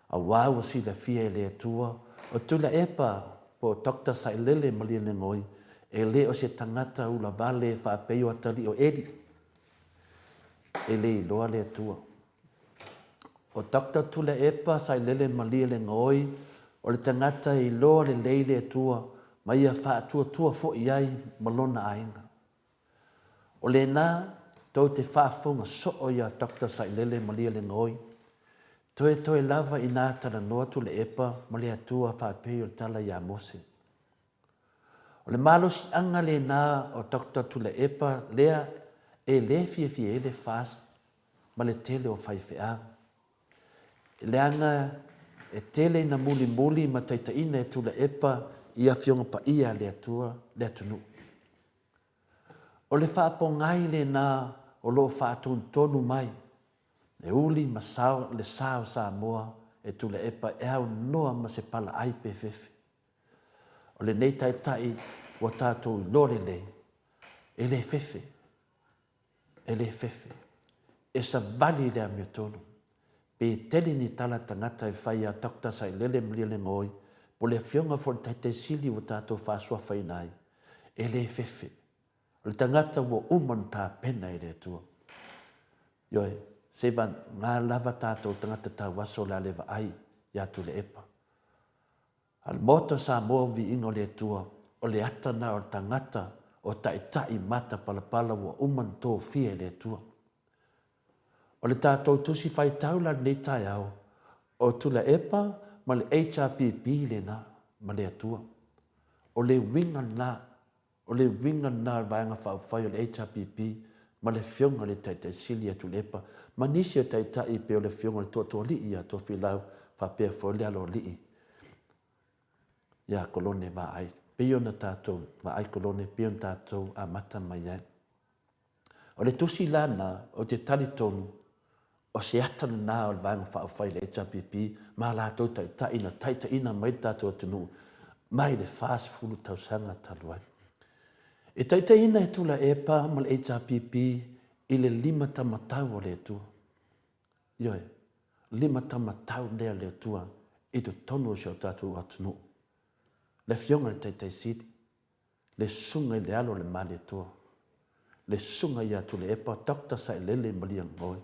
[SPEAKER 2] a wāua si la fia e le atua, o tula epa po Dr. Sailele Malia le ngoi, e le o se tangata ula vale whaapeo atali o edi. E le iloa le atua. O Dr. Tula Epa Sailele Malia le ngoi, o le tangata i loa le leile atua, ma ia whaatua fo iai malona ainga. O le nā, tau te whaafonga so o ia Dr. Sailele Malia le ngoi, Toe lava i nā tala noa tu le epa ma le atua whapei o tala ia Mose. O le malosi anga le nā o Dr. tu le epa lea e le fie e le fas ma le tele o whaiwhea. Le anga e tele na muli ma taitaina e tu le epa ia fionga pa ia le atua le atunu. O le whaapongai le nā o lo whaatun tonu mai. E uli ma sao le sao Samoa e tu le epa e au noa ma se pala ai pe fefe. O le nei tai wa tātou i lore le. E le fefe. E le fefe. E sa vali le amio tonu. Pe tele ni tala tangata e whai a takta sa i lele mlile ngoi. Po le fionga for taite sili wa tātou whaasua whainai. E le fefe. O le tangata wa uman tā pena e le tua. Yoi. Se va ngā lava tātou tangata tā waso la lewa ai ia tu le epa. Al moto Samoa vi ingo le tua o le atana o tangata o tai mata palapala wa uman tō fie le tua. O le tātou tusi whai taula nei tai au o tu le epa ma le HRPP le na ma le atua. O le winga na vaenga whai o le HRPP ma le fionga le tai sili atu le epa. Ma nisi o tai pe o le fionga le toa li ia toa whilau whapea fwole alo li. Ia kolone va ai. Peo na tātou va ai kolone peo na tātou a mata mai ai. O le tusi lana o te tali tonu o se atana nā o le vaenga whai le HRPP ma la tau tai na taitaina mai tātou atunu mai le fast fulu tausanga taluai. E taitaina e tula epa ma le HRPP i le 5 tamatau o le tua. Ioi, 5 tamatau lea le tua i tu tonu o seo tātou atunu. Le fionga le taitai sidi, le sunga i le alo le male tua. Le sunga i atu le epa, takta sa i lele malia ngoi.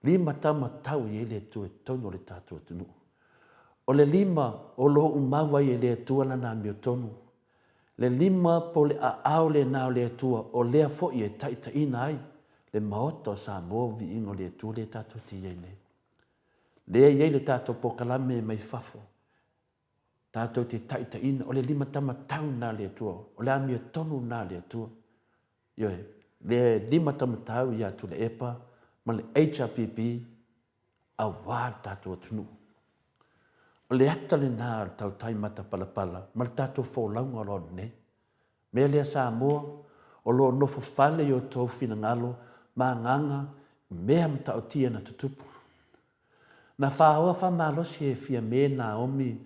[SPEAKER 2] 5 tamatau i le tua i tonu o le tātou atunu. O le 5 o lo umawa i le tua lana mio tonu. Le 5 po le au le nao le tua o lea fo i e taitaina ai. Le maota o Samoa vi ingo le tu le tātou ti iei nei. Le iei le tātou po kalame mai fafo. Tātou te taitaina o le 5 tamatau nā le tua. O le amia tonu nā le tua. Ioi, le 5 tamatau i atu le epa ma le HRPP a wā tātou atunu. O le ata le nā le tau taimata palapala ma le tātou fōlaunga lo nei. Mea lea Samoa o lo nofo fale i o tau fina ngalo ma nganga mea mta o tia na tutupu. Na whaoa whamalosi e fia me Naomi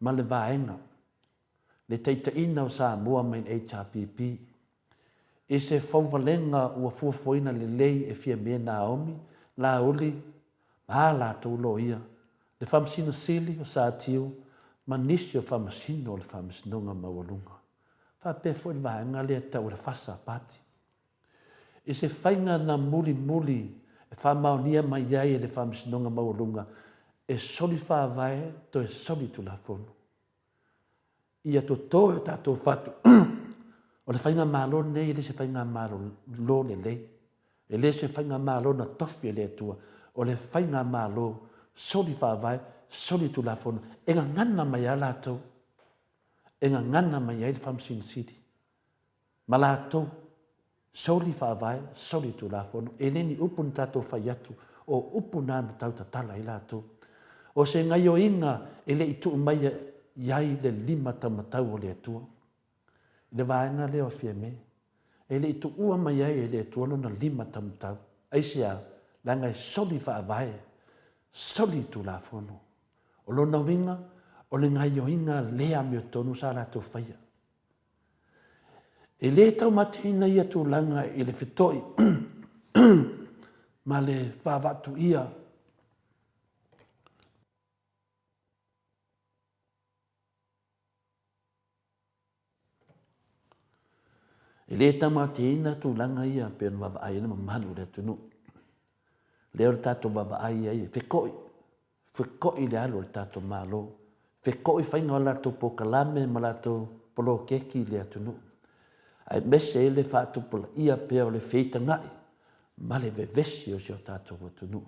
[SPEAKER 2] ma le vaenga. Le teitaina o Samoa main HRPP. E se fauvalenga ua fuafoina le lei e fia me Naomi la uli ma la taulo ia. Le whamasina sili o sa tiu ma nisi o whamasino o le whamasinonga mawalunga. Whapefo i vaenga lea tau le whasa pati. E se whainga na muli e whamaunia mai iai e le whamasinonga mawalunga e soli whawai to e soli tu la fono. Ia to tō e tātou whatu. O le whainga malo nei e le se whainga malo lo le lei. E le se whainga malo na tofi e le tua. O le whainga malo soli whawai, soli tu la fono. E ngā ngana mai a lātou. E ngā ngana mai a le whamasina siti. Ma lātou. Soli whawai, soli tu la fono. E leni upun tātou whai atu. O upun nāna tau tatala i lātou. O se ngai o inga e le itu mai iai le 5 tamatau o le atua. Le vaenga leo fia me. E le itu ua mai iai e le atua no na 5 tamatau. Aisea, langa e soli whawai, soli tu la fono. O lo na winga, o le ngai o inga lea mio tonu sa lātou whaia. E le tau matina ia tu langa i le whetoi, ma le whawatu ia. E le tau matina tu langa ia pe no wawa ai na manu le tunu. Le o tato wawa ai ai, whekoi le alo le tato malo. Whekoi whainga o lato po kalame ma lato polo keki le atunu. Ai mese le whaatupula ia pea o le whita ngai, ma le vevesi o seo tātou atunu.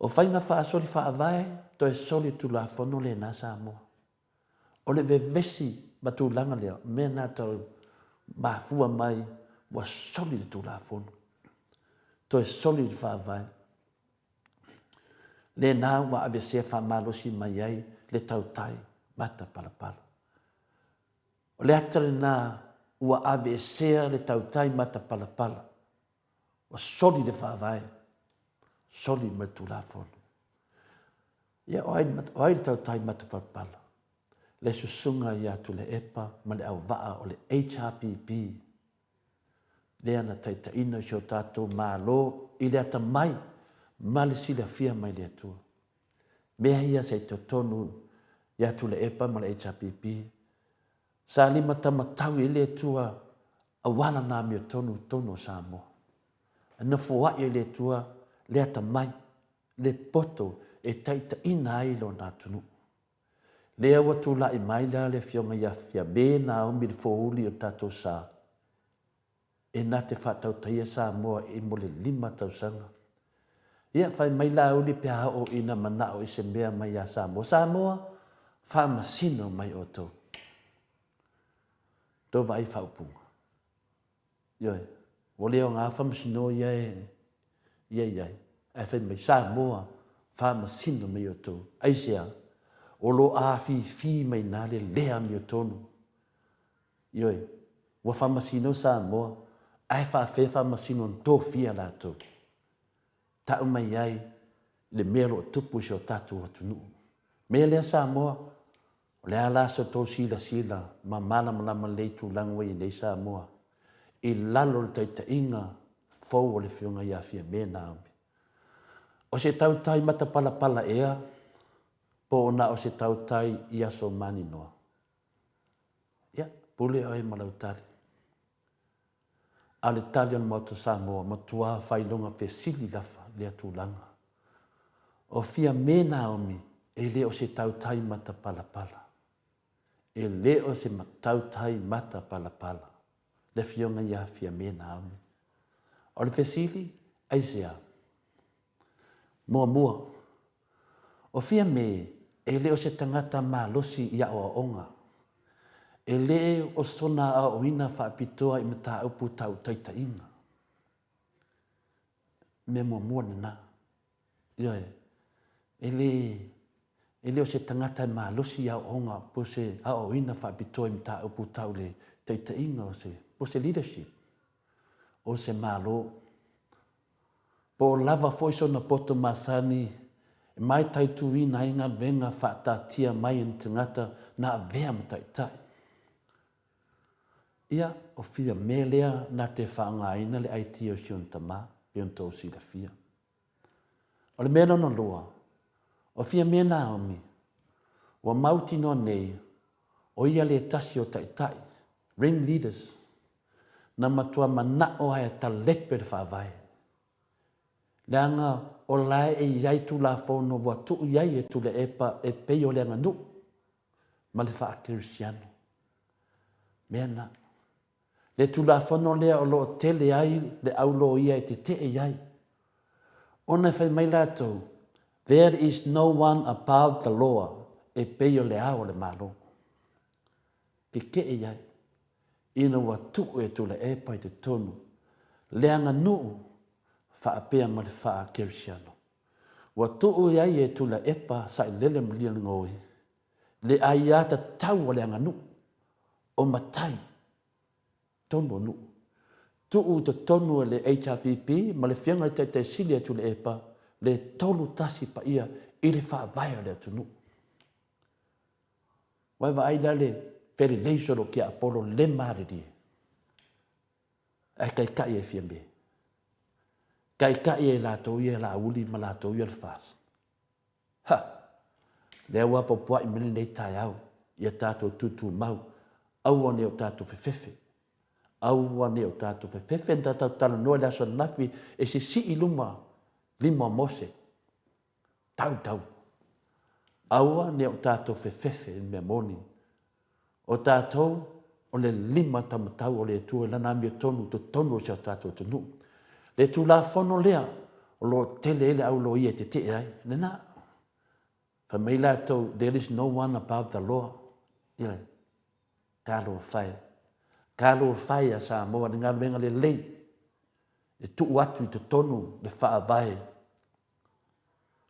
[SPEAKER 2] O whainga whaasori whaavae, to e soli tu la whono le nā Samoa. O le vevesi ma tu langa leo, me nā tau Maleifua-Mai, wa soli tu la whono. To e soli tu whaavae. Le nā wa ave sea whamalosi mai ai, le tau tai, mata palapala. O le atare nā ua ave sea le tau tai mata palapala. Wa soli le whaavae, soli ma tu la whono. Ia o ai tau tai mata palapala. Le susunga ia tu le epa, ma le au waa o le HRPP. Le ana taita ino si o tātou mālo, i le ata mai, ma le sila fia mai le atua. Mea ia se te tonu ia tu le epa ma le HRPP. Sa lima tamatau i le atua, awana nā mea tonu Samoa. Ana fua i le atua, le ata mai, le poto, e taita ina ai lo nā tunu. Le awa tu la i mai la le fionga ia fia me na ombi le fouli o tatou sa. E nā te whatau taia Samoa e mo le 5 tausanga. Ia whai mai la uli pe hao ina manao i se mea mai a Samoa. Samoa, wha masino mai o tau. Tō vai whaupunga. Ioi, o leo ngā wha masino iai. E whai mai Samoa, wha masino mai o tau. Aisea, o lo a fi mai nā le lea mi o tonu. Ioi, wa wha masino Samoa, ai wha masino tō fia la tau. Tau mai ai, le melo o tupu si o tatu o tunu. Mea lea Samoa, o lea la so tō sila, ma malama leitu langwa i nei Samoa. I lalo le taita inga, fau o le fionga ia fia me naami. O se tau tai mata pala ea, po ona o se tau tai ia so mani noa. Ia, pule o e malau tari. A le tali on moto Samoa, matua whailonga pe sili lafa lea tūlanga. O fia me naomi, e leo se tau tai mata pala. E leo se tau tai mata pala. Le fionga ia fia me naomi. O le fesili, aisea. Mua. O fia me, e leo se tangata malosi ia o onga. E leo o sona a oina whaapitoa i mata upu tau taita inga. Me mua na. Ioi, e leo se tangata malosi ia o onga po se a oina whaapitoa i mata upu tau le taita inga o se, po se leadership. O se malo. Po lava foiso na poto masani, mai tai tuwina inga venga whaatatia mai in tangata na vea mataitai. Ia o fia melea na te whaangaina le aiti o sion tama, pion tō sila fia. O le mena no loa, o fia me Naomi, wa mauti no nei, o ia le tasi o taitai, ring leaders, na matua mana o aia ta lepe le whaavai. Leanga o lae e iai tu la fono wa tu iai e tu le epa e pei o leanga nu, ma le wha Kirisiano. Mena, le tu la fono lea o lo tele ai, le au lo ia e te iai. Ona whai mai lātou, there is no one above the law, e pei o le au le malo. Ke iai, ina wa tu e tu le epa i te tonu, leanga nuu, whaapea ma le wha Kirisiano. Wa tuu iai e tu la epa sa i lele mlia ngoi. Le aiata tau o leanga nu. O matai. Tono nu. Tuu te tonu e le HRPP ma le whianga te sili e tu le epa le tolu tasi pa ia i le wha vai le atu nu. Waiwa ai le peri leisoro ki a Apollo le mariri. Ai kai e fiambe. Kai e la tau ia la uli ma la tau ia le fast. Ha! Lea wapa pua i mene nei tai au, ia tātou tutu mau, au ane o tātou whewhewe. Au ane o tātou whewhewe, nda tātou tala noa le aso nafi, e si i lima mose. Tau. Au ane o tātou whewhewe in mea moni. O tātou, o le 5 tamatau o le tua lana mi o tonu, to tonu o sia tātou tonu. Le tu la fono lea, o lo tele ele au lo ia te ai. Nena. Fa mai lātou, there is no one above the law. Ia. Kālo whai. Kālo whai a Samoa, ni ngā ruenga le lei. E tuu atu I te tonu, le whaavai.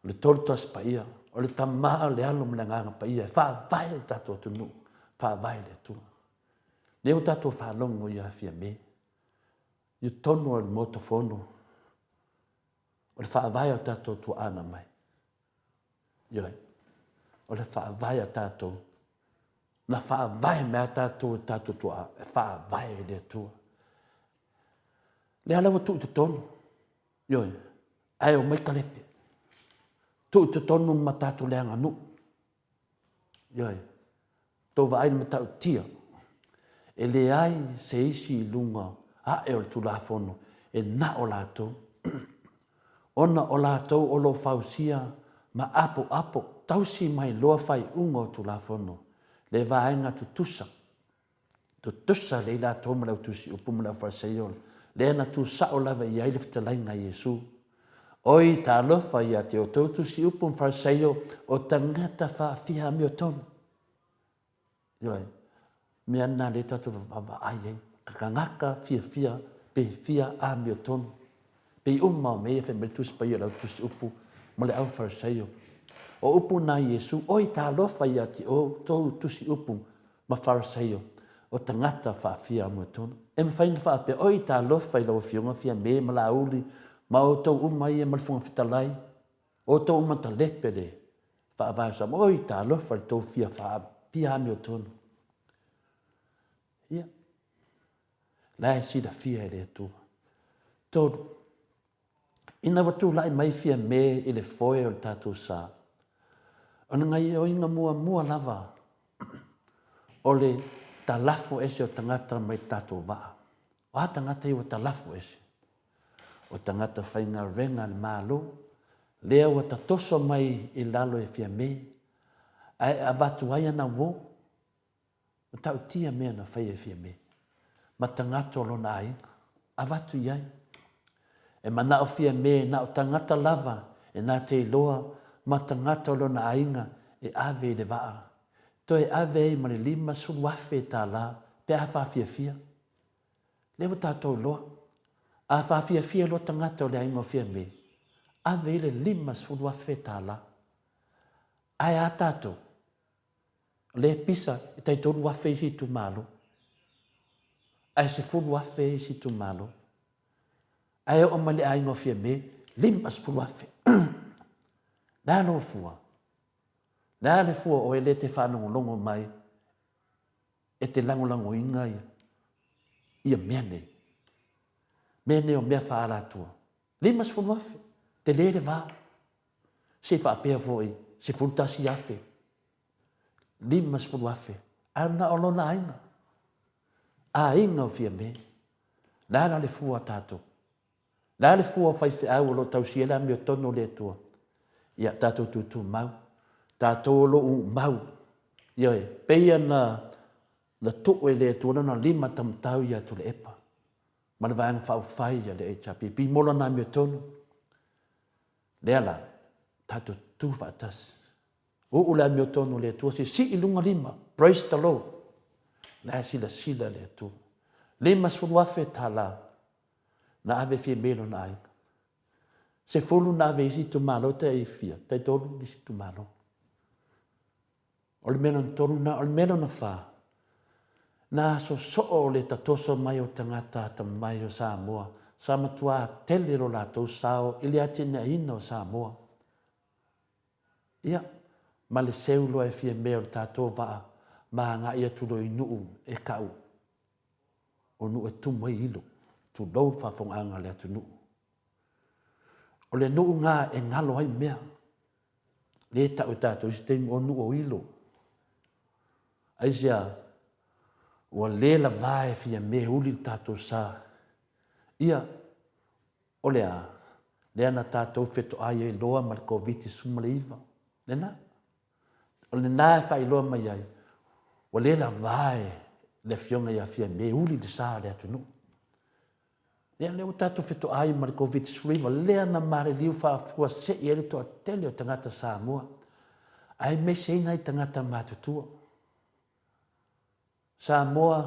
[SPEAKER 2] Le tortas pa ia. O le tamaa le alo mle nganga pa ia. Whaavai tātou tunu. Whaavai le tua. Leo tātou whaalongo ia fia me. I tonu o le motofono. O le whaavai o tātou tua ana mai. Ioi. O le whaavai o tātou. Na whaavai mea tātou tua. E whaavai le tua. Le alawa tu te tonu. Ioi. Ai o mai kalepe. Tu te tonu ma tātou le anga nu. Ioi. Tō wa aina ma tau tia. E le ai se isi lunga. A e o le tulafono. E na o lātou. Ona o lātou o lo fausia. Ma apo. Tausi mai loa fai unga o tulafono. Le vaenga tutusa. Tutusa le lātou ma lau tusi upu ma lau farseiol. Le ana tu sao lava I aile fitalainga Yesu. Oi tā lofa ia te o tautu si upum farseio o tangata whaafia mi o tonu. Ioi, me ana le tatu wawa ai, kakangaka fia, pe fia a mi o tonu. Pe umma o mea fe me tusi pa ia lau tusi upu, mo le au farseio. O upu na Yesu, oi tā lofa ia te o tau tusi upum ma farseio. O tangata whaafia mo tonu. E mwhaina whaape, oi tā lofa I lau fionga fia me ma la uli, ma o tau umai e malfunga fitalai, o tau umata lepere, whaavasa, oi tā lofa I tau fia whaapia me o tonu. Ia. Lai sida fia ele tua. Todo. Ina watu lai mai fia me I le foe o le tātou sā. Ona ngai o inga mua lava. O le talafo ese o tangata mai tātou waa. O a tangata I o talafo ese. O tangata whainga renga le mālo. Lea o ta toso mai I lalo e fia me. Ai a watu ai ana wo. O tau tia mea na whai e fia me. Ma tangata o lona ainga. A watu iai. E mana o fia me na o tangata lava. E nā te loa. Ma tangata o lona ainga. E ave le waa. To e ave ma le lima suluafe tā la, pe a whawhia. Lewa tātou loa. A whawhia lo tangata o le aingo fia me. Ave le lima suluafe tā la. Ai a tātou. Le pisa, I tai tōru wafe isi tu malo. Ai se suluafe isi tu malo. Ai o ma le aingo fia me, lima suluafe. Nā no fua. Nā le fua o ele te whanongo longo mai, e te langolango inga ia mene. Mene o mea whaara tua. Limas funuafe, te lere wā. Se whaapea foi, se fultasi afe. Limas funuafe, ana o lona ainga. A inga o fia me. Nā le fua tātou. Nā le fua o whaife au o lo tausiela mi o tono le tua. Ia tātou tutu mau. Tātou lo mau. Ioi, peia na tuku e le tuana na lima tamtau ia tu le epa. Mana vāanga whauwhai ia le HRP. Pi mola nā mea tonu. Lea la, tātou tū whaatas. O la mea tonu le tua si ilunga lima. Praise the Lord. Lea sila le tua. Lima sfunuafe tā la. Na ave fie melo na ainga. Se fulu na ave isi tu malo te e fia. Tai tolu isi tu malo. O le mena tonu na, o le mena na wha. Nā so le tatoso mai o tangata ta mai o Samoa. Sa matua tele ro lātou sao, ili ati na ina o Samoa. Ia, ma le seulo e fie mea o tātou waa, ma ngā ia tulo I nuu e kau. O nuu e tumo I ilo, tu lau whawhonganga le atu nuu. O le nuu ngā e ngalo ai mea. Le tau tātou isteng o nuu o ilo. Aisia, ua lela vae fia me uli tātou sā. Ia, o lea na tātou wheto ai e loa ma le COVID suma le iwa. Lena, o le nā e whai loa mai ai. Ua lela vae le fionga ia fia me uli le sā le atu nu. Lea leo tātou whito ai ma le COVID-19, lea na mare liu whaafua se i ere toa tele o tangata Samoa. Ai me se ina i tangata mātutua. Samoa,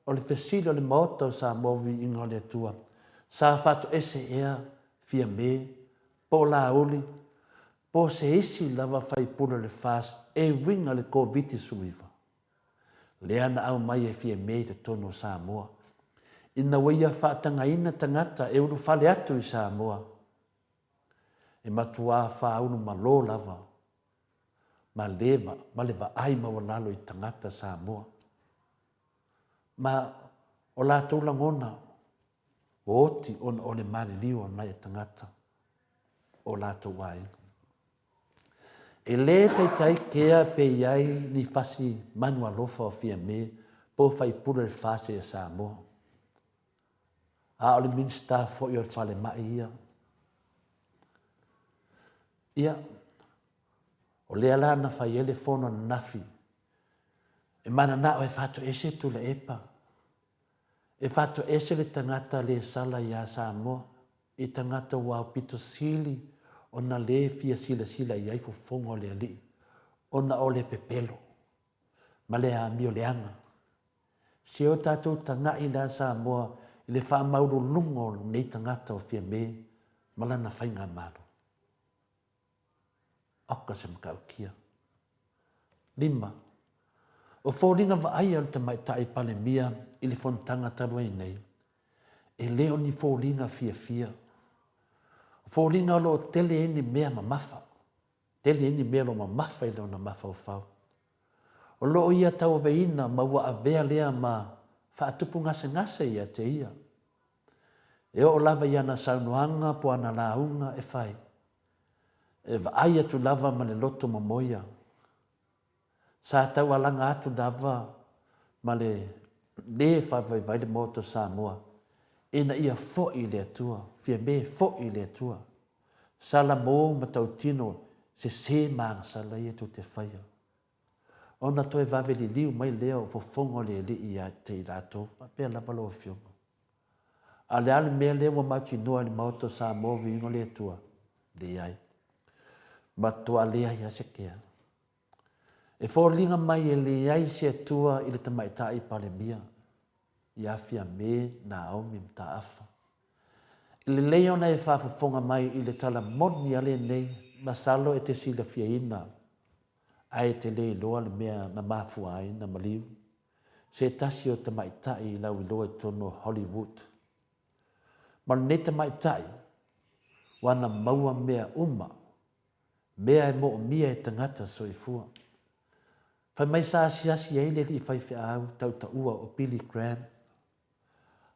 [SPEAKER 2] o le fesili o le maota o Samoa vi inga o le atua. Sa whato ese ea, fia me, po la oli, po se isi lava whaipura le fast, e winga le COVID-19. Lea na au mai e fia me te tono Samoa. Ina waia whaatanga ina tangata e uru whale atu i Samoa. E matua whaunu ma lo lava. Ma lewa ai mawalalo i tangata Samoa. Ma o la tōla ngona, o oti ona o le mani liwa na e tangata. O la tō wai. E le tai kea pe iai ni fasi manua lofa o fia me, po fai pura le fase e Samoa. A o le minsta fo i o le whale mai ia. Ia, o lea la na fai ele fono nafi. E mana na o e fato ese tu le epa. E fato ese le tangata le sala ia Samoa. E tangata wau pito sili o na le fia sila iai fo fongo le ali. O na o le pepelo. Ma le a mio le anga. Se o tatou tanga i la Samoa, le wha mauro lungo nei tangata o fia me, malana whainga maro. Oka se mkau kia. 5. O fōringa wa ai al te mai tae pale mia, i le fontanga tarua nei. E leo ni fōringa fia. O fōringa lo tele eni mea ma mafa. Tele eni mea lo ma mafa i leo na mafa o whau. O lo ia tau veina ma wa avea lea ma whaatupu ngase ia te ia. E o lava ia na saunoanga po ana launga e whai. E vai atu lava ma le loto mamoia. Sa tau alanga atu lava ma le whawai vai le moto Samoa. E na ia fo i le atua. Fia me fo i le atua. Sala mō ma tau tino se maang sala ia tu te whaia. Ona toi vave li liu mai leo fo fongo le li ia te i rato. Pea lava lo fiongo. A le ale mea lewa mauti noa ni mauto Samoa vi ingo le atua. De iai. Ma toa lea ia se kea. E fōringa mai e le ai se atua i le tamaita i pale mia. Ia fia me na aumi mta afa. I le leo na e whafafonga mai i le tala moni ale nei. Masalo e te sila fia ina. Ai te le loa le mea na Maleifua-Mai na Maliu. Se tasi o tamaita i lau i loa i tono Hollywood. Ma ne tamaita i. Wana maua mea uma. Mea e mo mia e tangata soifua. Whai mai sa asiasi ei le li whaiwhi au tau ta ua o Billy Graham.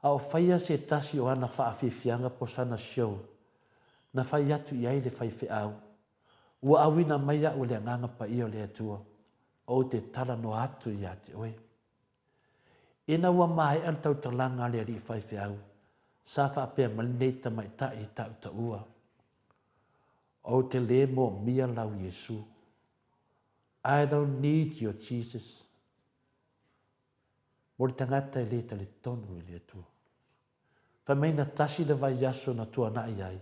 [SPEAKER 2] A o whaia se tasi o ana whaafifιanga po sana show. Na whai atu i ei le whaiwhi au. Ua awina mai au le nganga pa ia o le atua. O te tala no atu i ate oe. Ina ua mai an tau talanga le li whaiwhi au. Sa whaapea malinei mai ta i tau ta ua. O te le mo mia lau Yesu. I don't need your Jesus. Mo le tangata i le tali tonu i le atua. Whamai na tasi le vai yaso na tua na iai.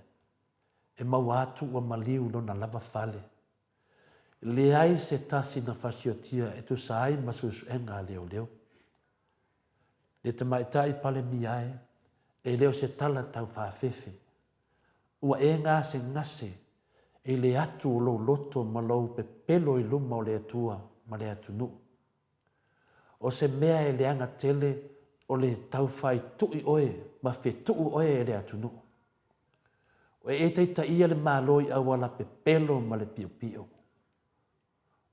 [SPEAKER 2] E mau atu ua maliu lo na lava fale. Le ai se tasi na fasiotia e tu saai masusu enga leo leo. Le te maitai pale miai e leo se tala tau whaafefe. Ua e ngā se ngase e le atu o lo loto ma lau pe pelo i luma o le atua ma le atu nu. O se mea e le anga tele o le tau whai tui oe ma fe tuu oe e le atu nu. O e teita ia le māloi au ala pe pelo ma le pio pio.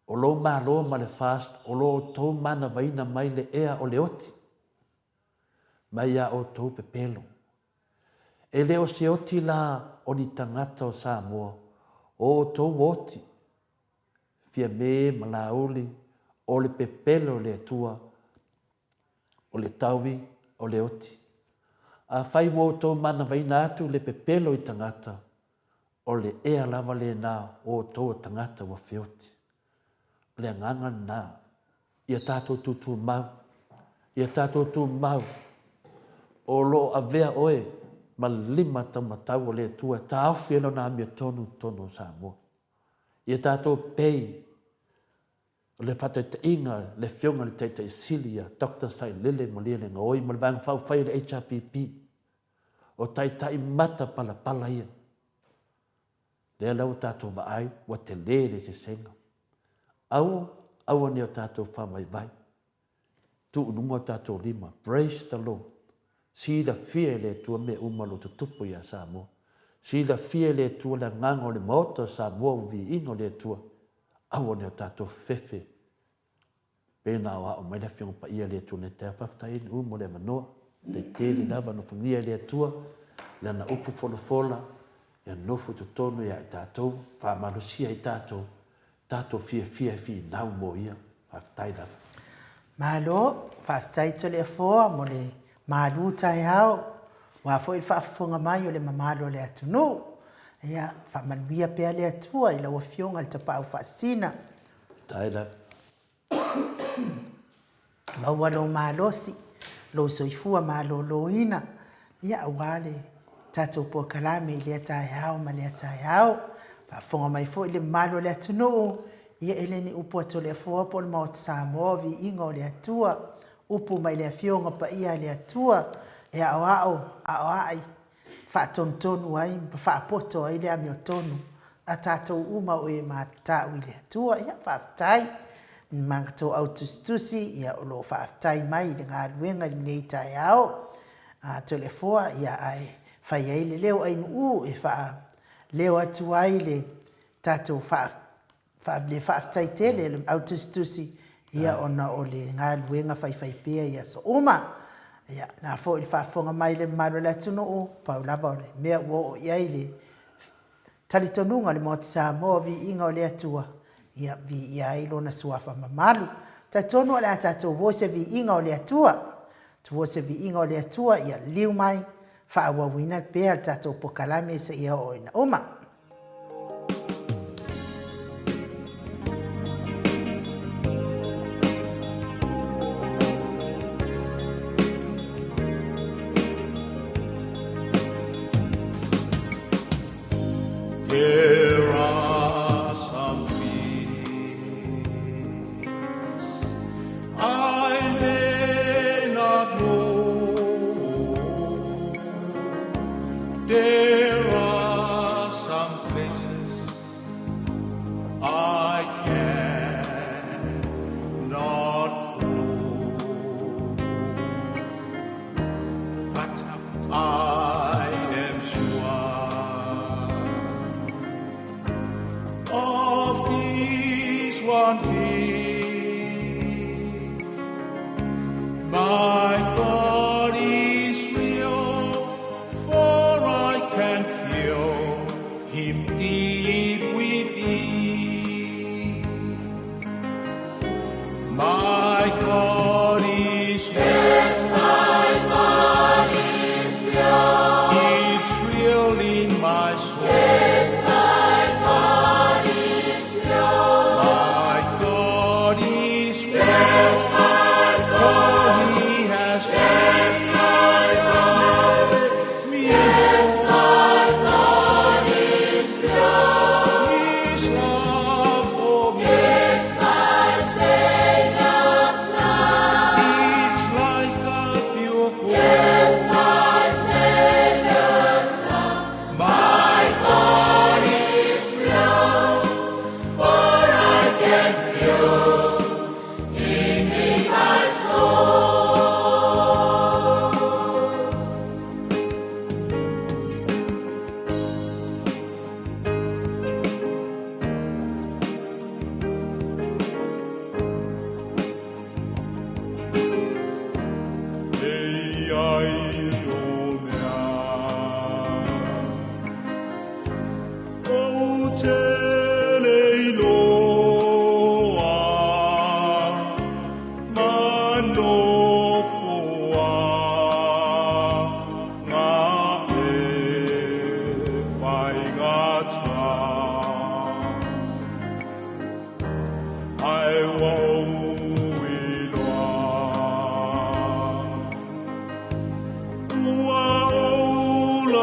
[SPEAKER 2] O lo mālo ma le fast o lo tau mana vaina mai le ea o le oti. Mai a o tau pe pelo. E leo se oti la o ni tangata o Samoa. O tau oti. Fia me ma la uli o le pe pelo le atua. O le tauvi o le oti. A whai wo tau mana vaina atu le pe pelo i tangata. O le ea lava le nā o tau tangata wa whioti. Le nganga nā. Ia tātou tutu mau. Ia tātou tu mau. O lo a vea oe. ma lima tamatau o le atua, ta awhi alo na amia tonu Samoa. Ia tātou pei, o le whata te inga, le whionga le teita i silia, Dr. Sai Lele mo lia le ngoi, ma le vanga whauwhai le HRPP, o tai mata pala ia. Le alau tātou vaai, wa te lere se senga. Au ane o tātou whamai vai. Tu ununga tātou lima, praise the Lord. Si la fia le tua me umalo te tupu ia Samoa. Si la fia le tua la ngango le maota Samoa vi ingo le tua. Au ane o tātou fefe. Pena o mai la fiong pa ia le tua ne te awhaftai ni umo le manoa. Te tēri lava no whangia le tua. Le ana upu fola. Ia nofu tu tonu ia i tātou. Whamalosia i tātou. Tātou fia nau mo ia. Whaftai lava.
[SPEAKER 1] Malo, whaftai to le afoa mo le malu tai hao. Wa foi whaafunga mai o le mamalo le atunu. Ia whamanuia pea le atua i la wafionga le tapau whaasina.
[SPEAKER 2] Tai lava.
[SPEAKER 1] Maua lo malosi, lo soifua malo lo ina. Ia awale, tatou po kalame i lea tai hao ma lea tai hao. Whaafunga mai fo i le malo le atunu. Ia eleni upu ato le afoa po le maot Samoa vi ingo le atua. Upu mai le afionga pa ia le atua. E ao ai. Whaatontonu ai, whaapoto ai le ami o tonu. A tātou uma o e mātau i le atua. Ia whaatai. Mangato autostusi, ia o lo whaatai mai le ngā luenga li nei tai ao. To le foa, ia ai whai ai le leo ai nuu e wha leo atu ai le tātou le whaatai tele le autostusi. Ia ona o le ngā luenga whai pia ia so uma. Ia nā fo i whaafonga mai le maro le atuno o paulava o le mea ua o iai le talitonunga le moti Samoa vi inga o le atua. Ia vi iai lona suafa mamalu. Ta tonu ala tātou wose vi inga o le atua. Tu wose vi inga o le atua ia liu mai. Whaawawina pēr tātou pokalame sa ia o ina oma.
[SPEAKER 3] There are some things I may not know. There are some places I cannot go. But I am sure of this one thing, my God is real, for I can feel Him deep within. My God is real. Yes, my God is real. It's real in my soul. Yes, my God is real. My God is real. Yes, my God. For He has yes, my God. Yes, my God is real. His love for me. Yes, my Savior's love. It's like a pure gold. Yes, my Savior's love. My God is real, for I can feel Him in my soul. Ei, ai, domea, o telei loa, manofoa, ngā e whai gata. Ai wau iloa, ua ola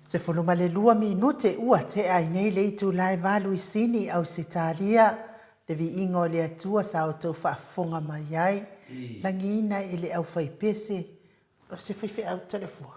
[SPEAKER 1] Se fuluma le 2 minute ua te ai nei le itu lai valu isini au sitalia le vi ingo le atua sa o tau whaafonga mai ai langina ile au whaipese o se whaife au telefua.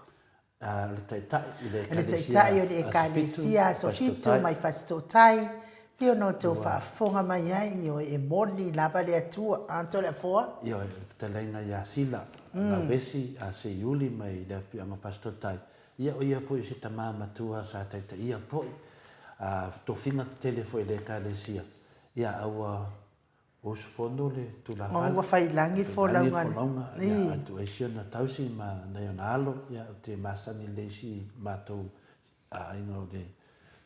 [SPEAKER 2] Le taitai
[SPEAKER 1] Le taitai o le ekalesia so fitu mai fastotai pio no tau whaafonga mai ai o e moli lava le atua anto le fua.
[SPEAKER 2] Io te lenga ya sila na vesi a se yuli mai le fianga fastotai. Ia o ia foi se tama matua sa taita ia foi to finga tele foi le kalesia ia aua os fondo le tu la
[SPEAKER 1] o fai langi fo launga
[SPEAKER 2] ia tu esiona tausi ma naionalo ia te masani lesi matou ingo de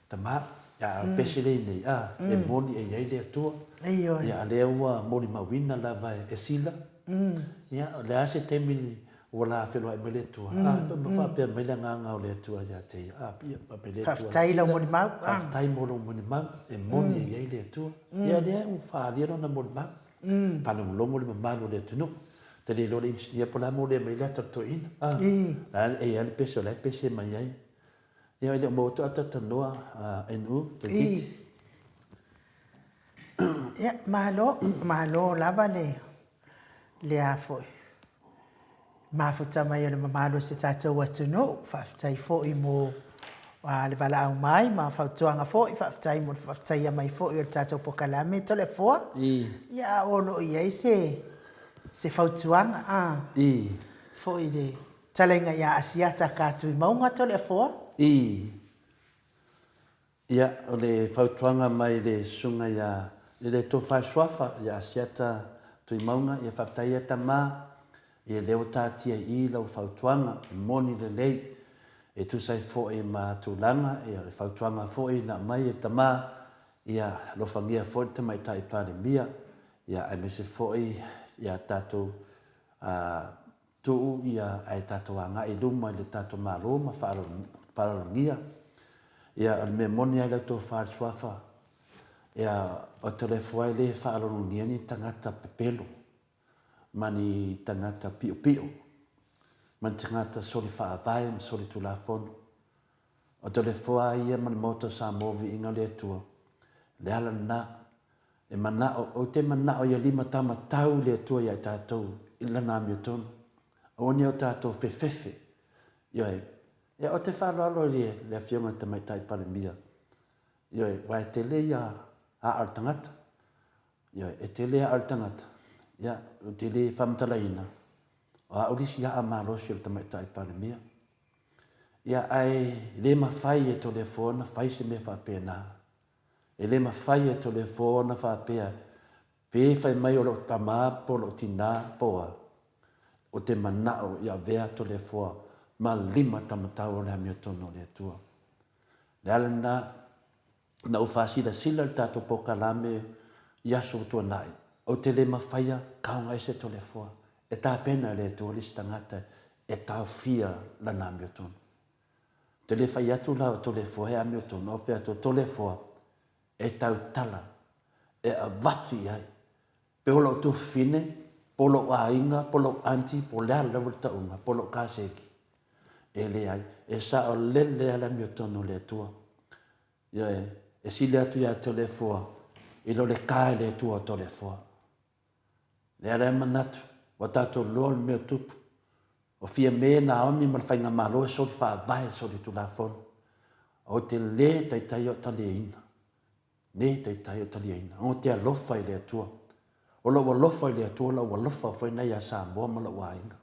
[SPEAKER 2] tama ia pesile nei e moni e ia le tua ia le ua moni mawina lava e sila ia le ase temili wala felo ai mele tua no fa pe mele nganga o le tua ya te pia pa pele tua
[SPEAKER 1] tai la moni mau
[SPEAKER 2] tai mo moni mau e moni ye le tua ya le u fa le no moni mau pa no lo moni mau le tu no te le lo ya po la mo le mele to in e ya le peso la pese mai ai ya le mo to ata no enu te
[SPEAKER 1] ya malo lava le afoi mafuta mai o le mamalo se tātou atu no, whaftai fōi mō le wala au mai, ma whautuanga fōi, whaftai mō whaftai a mai fōi o le tātou pokalame, tole fōa. Ia olo i ei se whautuanga, fōi le talenga ia asiata kātui maunga tole fōa.
[SPEAKER 2] Ia, o le whautuanga mai le sunga ia, le tō whaiswafa ia asiata tui maunga, ia whaftai e tamā, e leo tātia I lau whautuanga, moni le lei, e tu sai fōi ma tūlanga, e le whautuanga fōi na mai e tamā, ia lofangia fōi te mai tai pāre mia, ia ai me se fōi, ia tātou tuu, ia ai tātou anga I luma, le tātou māroma, whaarongia, ia me moni ai lau tō whaaswafa, ia o telefoai le whaarongia ni tangata pepelo, mani tangata pio pio man tangata soli whaavai ma soli tulafono o te le fua ia man moto Samoa inga le tua le ala na e manao o te manao ia 5 tama tau le tua ia tātou ila nā miotonu o ni o tātou fefefe ioi ia o te whaaloalo le fionga te mai tai pale mia ioi wai te le ia a al tangata. Ia, e te lea al tangata. Ia, o te le whamtalaina. O a urisi a amalosi o tamai tai pale mea. Ia, ai le mawhai e to le fōna, whai se mea whapena. E le mawhai e to le fōna whapea. Pe whai mai o lo tamapo, lo tina poa. O te manao ia vea to le fōa. Ma lima tamatau o le amio tono le tua. Le ala na ufasila sila le tato po kalame yaso tua nai. O te le mawhaia kaunga ese to le fōa. E tā pena le tua lisi tangata e tau fia la na amio tono. Te le whai atu lau to le fōa he amio tono. O whea to le fōa e tau tala. E a watu iai. Pe holo tu fine, polo ainga, polo anti, po lea level taunga, polo kaseki. E le ai, e sa o lele ala mio tono le tua. Ia e sile atu ia to le fua, i lo le kai le tua to le fua. Le ala manatu, wa tato loa le mio tupu. O fia me na omi ma whainga malo e sori wha vai sori tu la fono. O te le tai o tali ina. Le tai o tali ina. O te alofa i le tua. O lo walofa i le atua, lo walofa fai nei a Samoa ma lo wainga.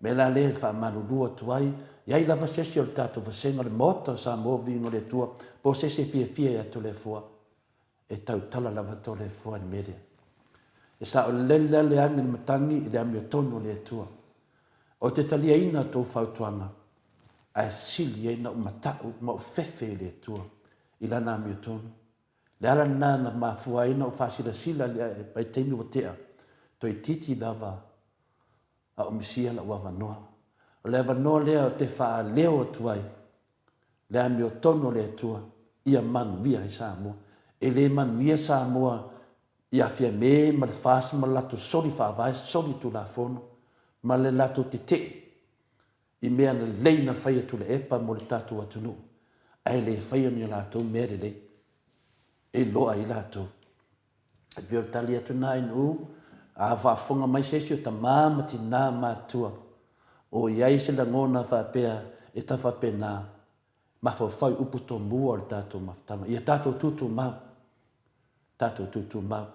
[SPEAKER 2] Me la le wha marulua tuai, iai lava sesi o le tato vasenga le mota o Samoa vingo le tua, po sesi fia e atu le fua, e tau tala lava to le fua ni meria. E sa o lele le angi matangi i le amio tono le tua. O te talia ina tō whautuanga, a sili e na o matau, ma o fefe le tua, i lana amio tono. Le ala nana mafua ina o fasila sila le pai teimi o tea. To i titi lava a o misia la ua vanoa. O le vanoa lea o te wha leo o tuai. Le ami o tono le tua. Ia manuia i Samoa. E le manuia Samoa ia fia me ma le fasi ma lato sori wha vai, sori tu la fono. Ma le lato te te. I mea na leina whaia tu le epa mo le tatu atunu. Ai le whaia ni lato mere lei. E loa i lato. E pio tali atu nā inu, a whaafonga mai sesi o ta māmati nā mātua. O iai se la ngona whapea, e ta whapea nā. Ma whawhau upu tō mua o le tātou mawhtanga. Ia tātou tutu mau. Tātou tutu mau.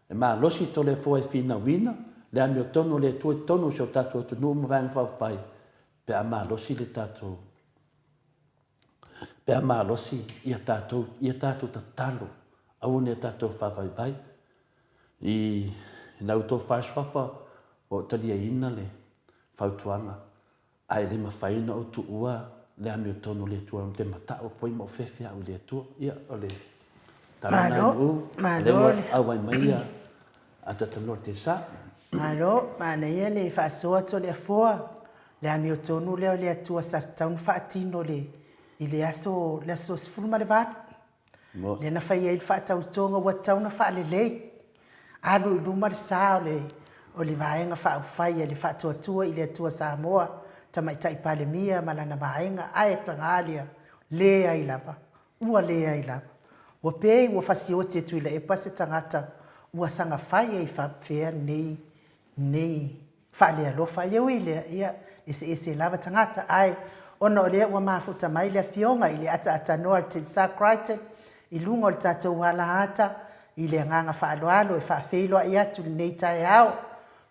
[SPEAKER 2] E mā losi to le fōai whina wina, le ami o tono le tue tono se o tātou atu nuu mwang whawhai. Pe a mā losi le tātou. Pe a malosi ia tātou ta talo. Aune tātou whawaiwai. I nau tō whaaswafa o talia ina le whautuanga. Ai le mawhaina o tu ua le ami o tono le tua. Te matao poi mo whewhia o le tua. Ia o le talanai u.
[SPEAKER 1] Malo.
[SPEAKER 2] Awai maia a tatanor te sa.
[SPEAKER 1] Malo, mana ia le whaasoa to le afoa. Le ami o tono leo le atua sa taun whaatino le. I le aso sifuru ma le vatu. Le na whai ei whaatau tonga wa tauna wha le lei. Alu i luma le saa o le vaenga wha whai e le whaatua tua i le atua Samoa. Tamai tai pale mia ma lana vaenga ae pangalia. Le ai lava. Ua le ai lava. Wa pei wa whasi o te tui le e pase tangata. Ua sanga whai ei whapea nei. Wha le alofa iau i le ia ese lava tangata ai. Ona o lea ua mafuta mai le fionga i le ata noa te sakraite, i lunga o le tātou wala ata, i le nganga whaaloalo e whaafeiloa i atu nei tae au.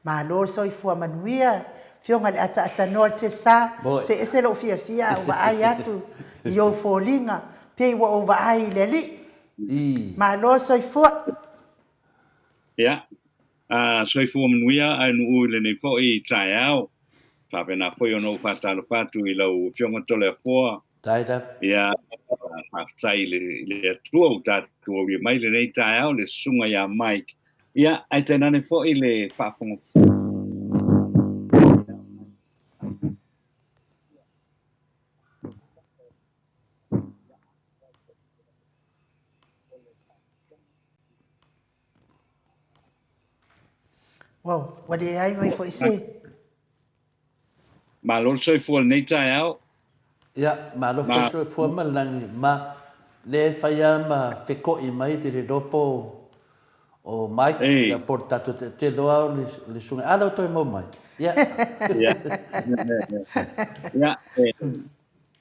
[SPEAKER 1] Ma lor so i fua manuia, fionga le ata noa te sa, se ese lo fia uwa ai atu, i o fōlinga, pei wa uwa ai le li. Ma lor so i fua.
[SPEAKER 4] Ia, so i fua manuia, ai nuu le nei po i tae au. Pena foi ono patalo patu i lau fionga tole foa.
[SPEAKER 2] Taida.
[SPEAKER 4] Ia tai le tua o tatu o i mai le nei tai au le sunga ia Mike. Ia ai tenane fo i le whaafonga.
[SPEAKER 1] Wow, wade ai mai fo i se.
[SPEAKER 4] Ma lol soi fo nei tai au.
[SPEAKER 2] Ia, ma lo fo fo malangi ma le faya ma feko i mai te dopo o Mike ia portato te loa le sunga ala to mo mai. Ia.
[SPEAKER 4] Ia.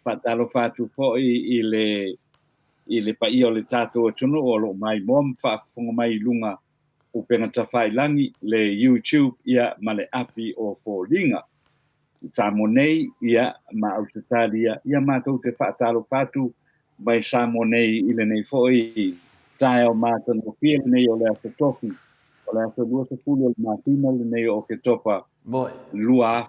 [SPEAKER 4] Patalo fatu fo i le I le pa ia o le tātou atono o lo mai mom whaafonga mai lunga o penga tawhailangi le YouTube ia ma le api o Fōlinga. Samo nei ia ma Australia ia mātou te whaatalo pātu mai samo nei i le nei foi tae o mātou no pia nei o le asa toki o le asa lua se pulu o le mātina le nei o ke topa
[SPEAKER 2] Moi,
[SPEAKER 4] lua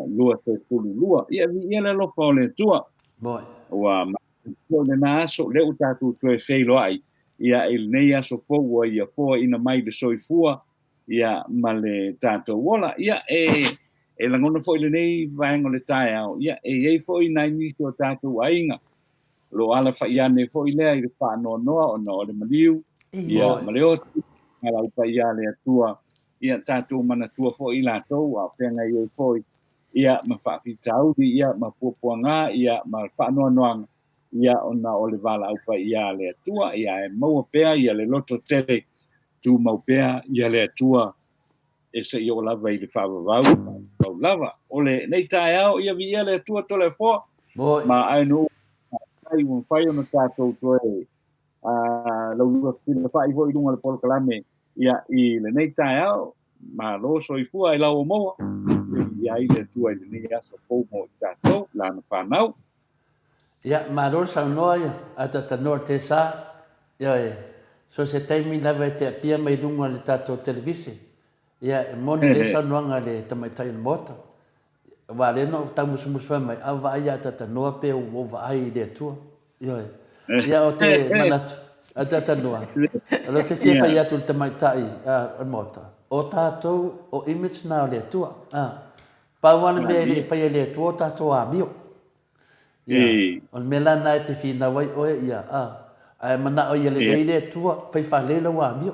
[SPEAKER 4] lua se pulu lua ia le lofa o le tua
[SPEAKER 2] moi.
[SPEAKER 4] ua o le na aso le utatu tue feilo ai ia il nei aso poua ia poa ina mai le soifua ia ma le tātou wola ia e langona foi le nei vaenga le tae au ia ei foi nai nisi o tātou ainga lo ala whaiane foi lea i le whaanoa noa o na o le maliu ia ma le oti ala upa ia le atua ia tātou mana tua foi i lātou a whenga i foi ia ma whaafitauri ia ma puapuanga ia ma whaanoa noanga ia ona o le vala upa ia le atua ia e maua pea ia le loto tele tu mau pea ia le atua e se i o lava i le whaavavau lava o le nei tae au ia vi ia le atua tole fo
[SPEAKER 2] Moi.
[SPEAKER 4] ma ai no ai un fai ona tātou toe lau lua kina whai ho i runga le polo kalame ia i le nei tae au ma lo soifua i lau o moa ia i le atua i le nei aso pou mo i tātou lana whanau
[SPEAKER 2] Ia, maror sa noa ia, ata ta noa te sa, ia e, so se taimi lava e te apia mai lunga le tātou televisi, ia e moni le sa noanga le tamaitai na mota, wa le no tau musu mai, au wa ai ata ta noa pe o wa ai le atua, ia e, ia o te manatu, ata ta noa, alo te fia fai atu le tamaitai na mota, o tātou o image na le atua, pa wana me le fai le atua o tātou a mio, ia on melana e te fina wai oe ia ai mana o ia le le tua pai fa le lo wa mio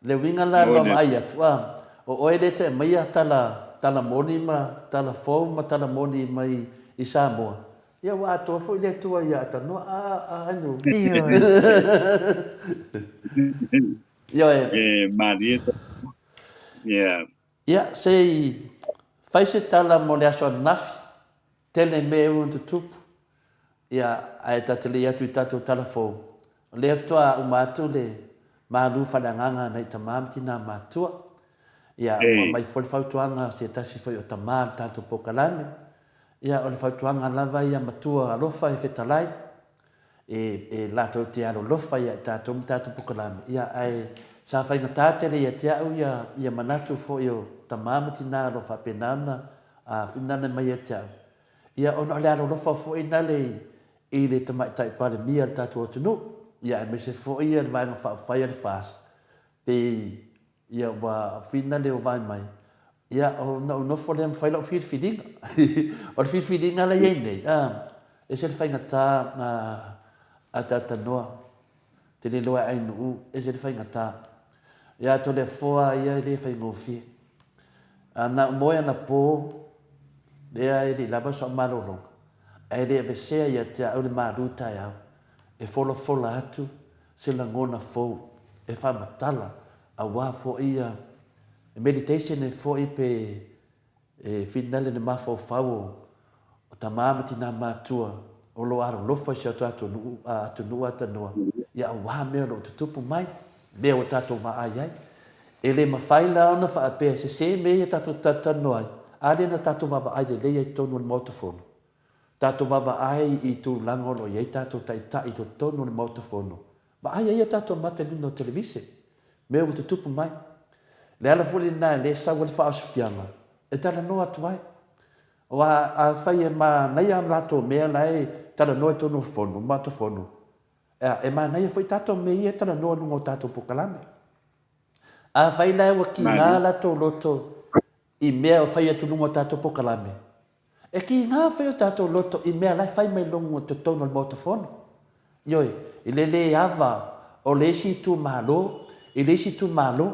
[SPEAKER 2] le winga la lo mai tua o oe le te mai tala moni ma tala fo ma tala moni mai i Samoa ia wa to fo le tua ia ta no anu ia
[SPEAKER 4] Marieta
[SPEAKER 2] ia sei fai se tala mo le aso nafi tele me un tutupu ia ai tatele atu tatu telefon le aftoa o matu le malu fadanganga nei tamamti na matua ia mai foi fautuanga se tasi foi o tamam tatu pokalame ia o le fautuanga lava ia matua alofa e fetalai e lato te alo lofa ia tatu pokalame ia ai sa fai na tatele ia te au ia manatu foi o tamamti na alofa penana a finana mai te au ia ona le alo lofa fo ina le i le tamaitai pale mia le tatu atunu ia me se fo ia le vaenga whaafai le fas pe ia wa fina le o vai mai ia o no fo le mwhai lau whirwhiringa o le whirwhiringa le iei nei e se le whainga tā a tata noa te le loa ai nuu e se le whainga tā ia to le foa ia le whainga o fi na moe na pō lea e li lava so malolonga ai le vesea ia te au le maru tai au e fola atu se langona fou e whamatala a wā fo ia e meditation e fo i pe e finale ne mafo fau o tamamati na matua o lo aro lofa si atu nua tanoa ia a wā mea lo tutupu mai mea o tato ma ai e le mawhaila ona wha apea se mea tato tatanoa ai ale na tato baba ai le leia i tonu le motofono. Tato baba ai i tu langolo i tato taita i to tonu le motofono. Ba ai ia tato mate lino televise. Mea utu tupu mai. Le ala fuli na le sa wale wha asufianga. E tala noa tuai. O a whai e ma nei am lato mea lai tala noa i tonu fono, motofono. E ma nei foi tato me ia tala noa nungo tato pokalame. A whai lai wa ki ngā lato loto i mea o whai atu lungo tātou pokalame. E ki ngā whai o tātou loto i mea lai whai mai lungo te tono le motofono. Ioi, i le ava o le si tu malo, i le si tu malo,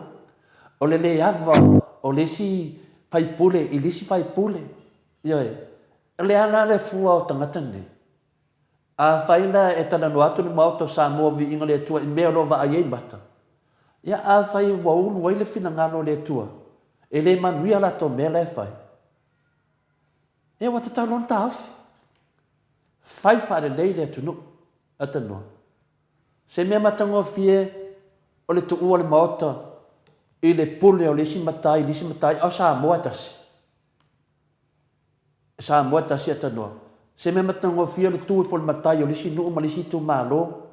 [SPEAKER 2] o le ava o le si whai pule, i le si whai pule. Ioi, le ala le fua o tangatani. A whai la e tana no atu ni mauto Samoa vi inga le atua i mea lova a iei bata. Ia a whai wa unu waile fina ngano le atua. E le manuia la to mea le fai. E wa te tau lon ta afi. Fai whare lei le tunu. Atanoa. Se mea matangofie o le tuua le maota i le pule o lisi matai au Samoa tasi. Samoa tasi atanoa. Se mea matangofie o le tui fol matai o lisi nuu ma lisi tu malo.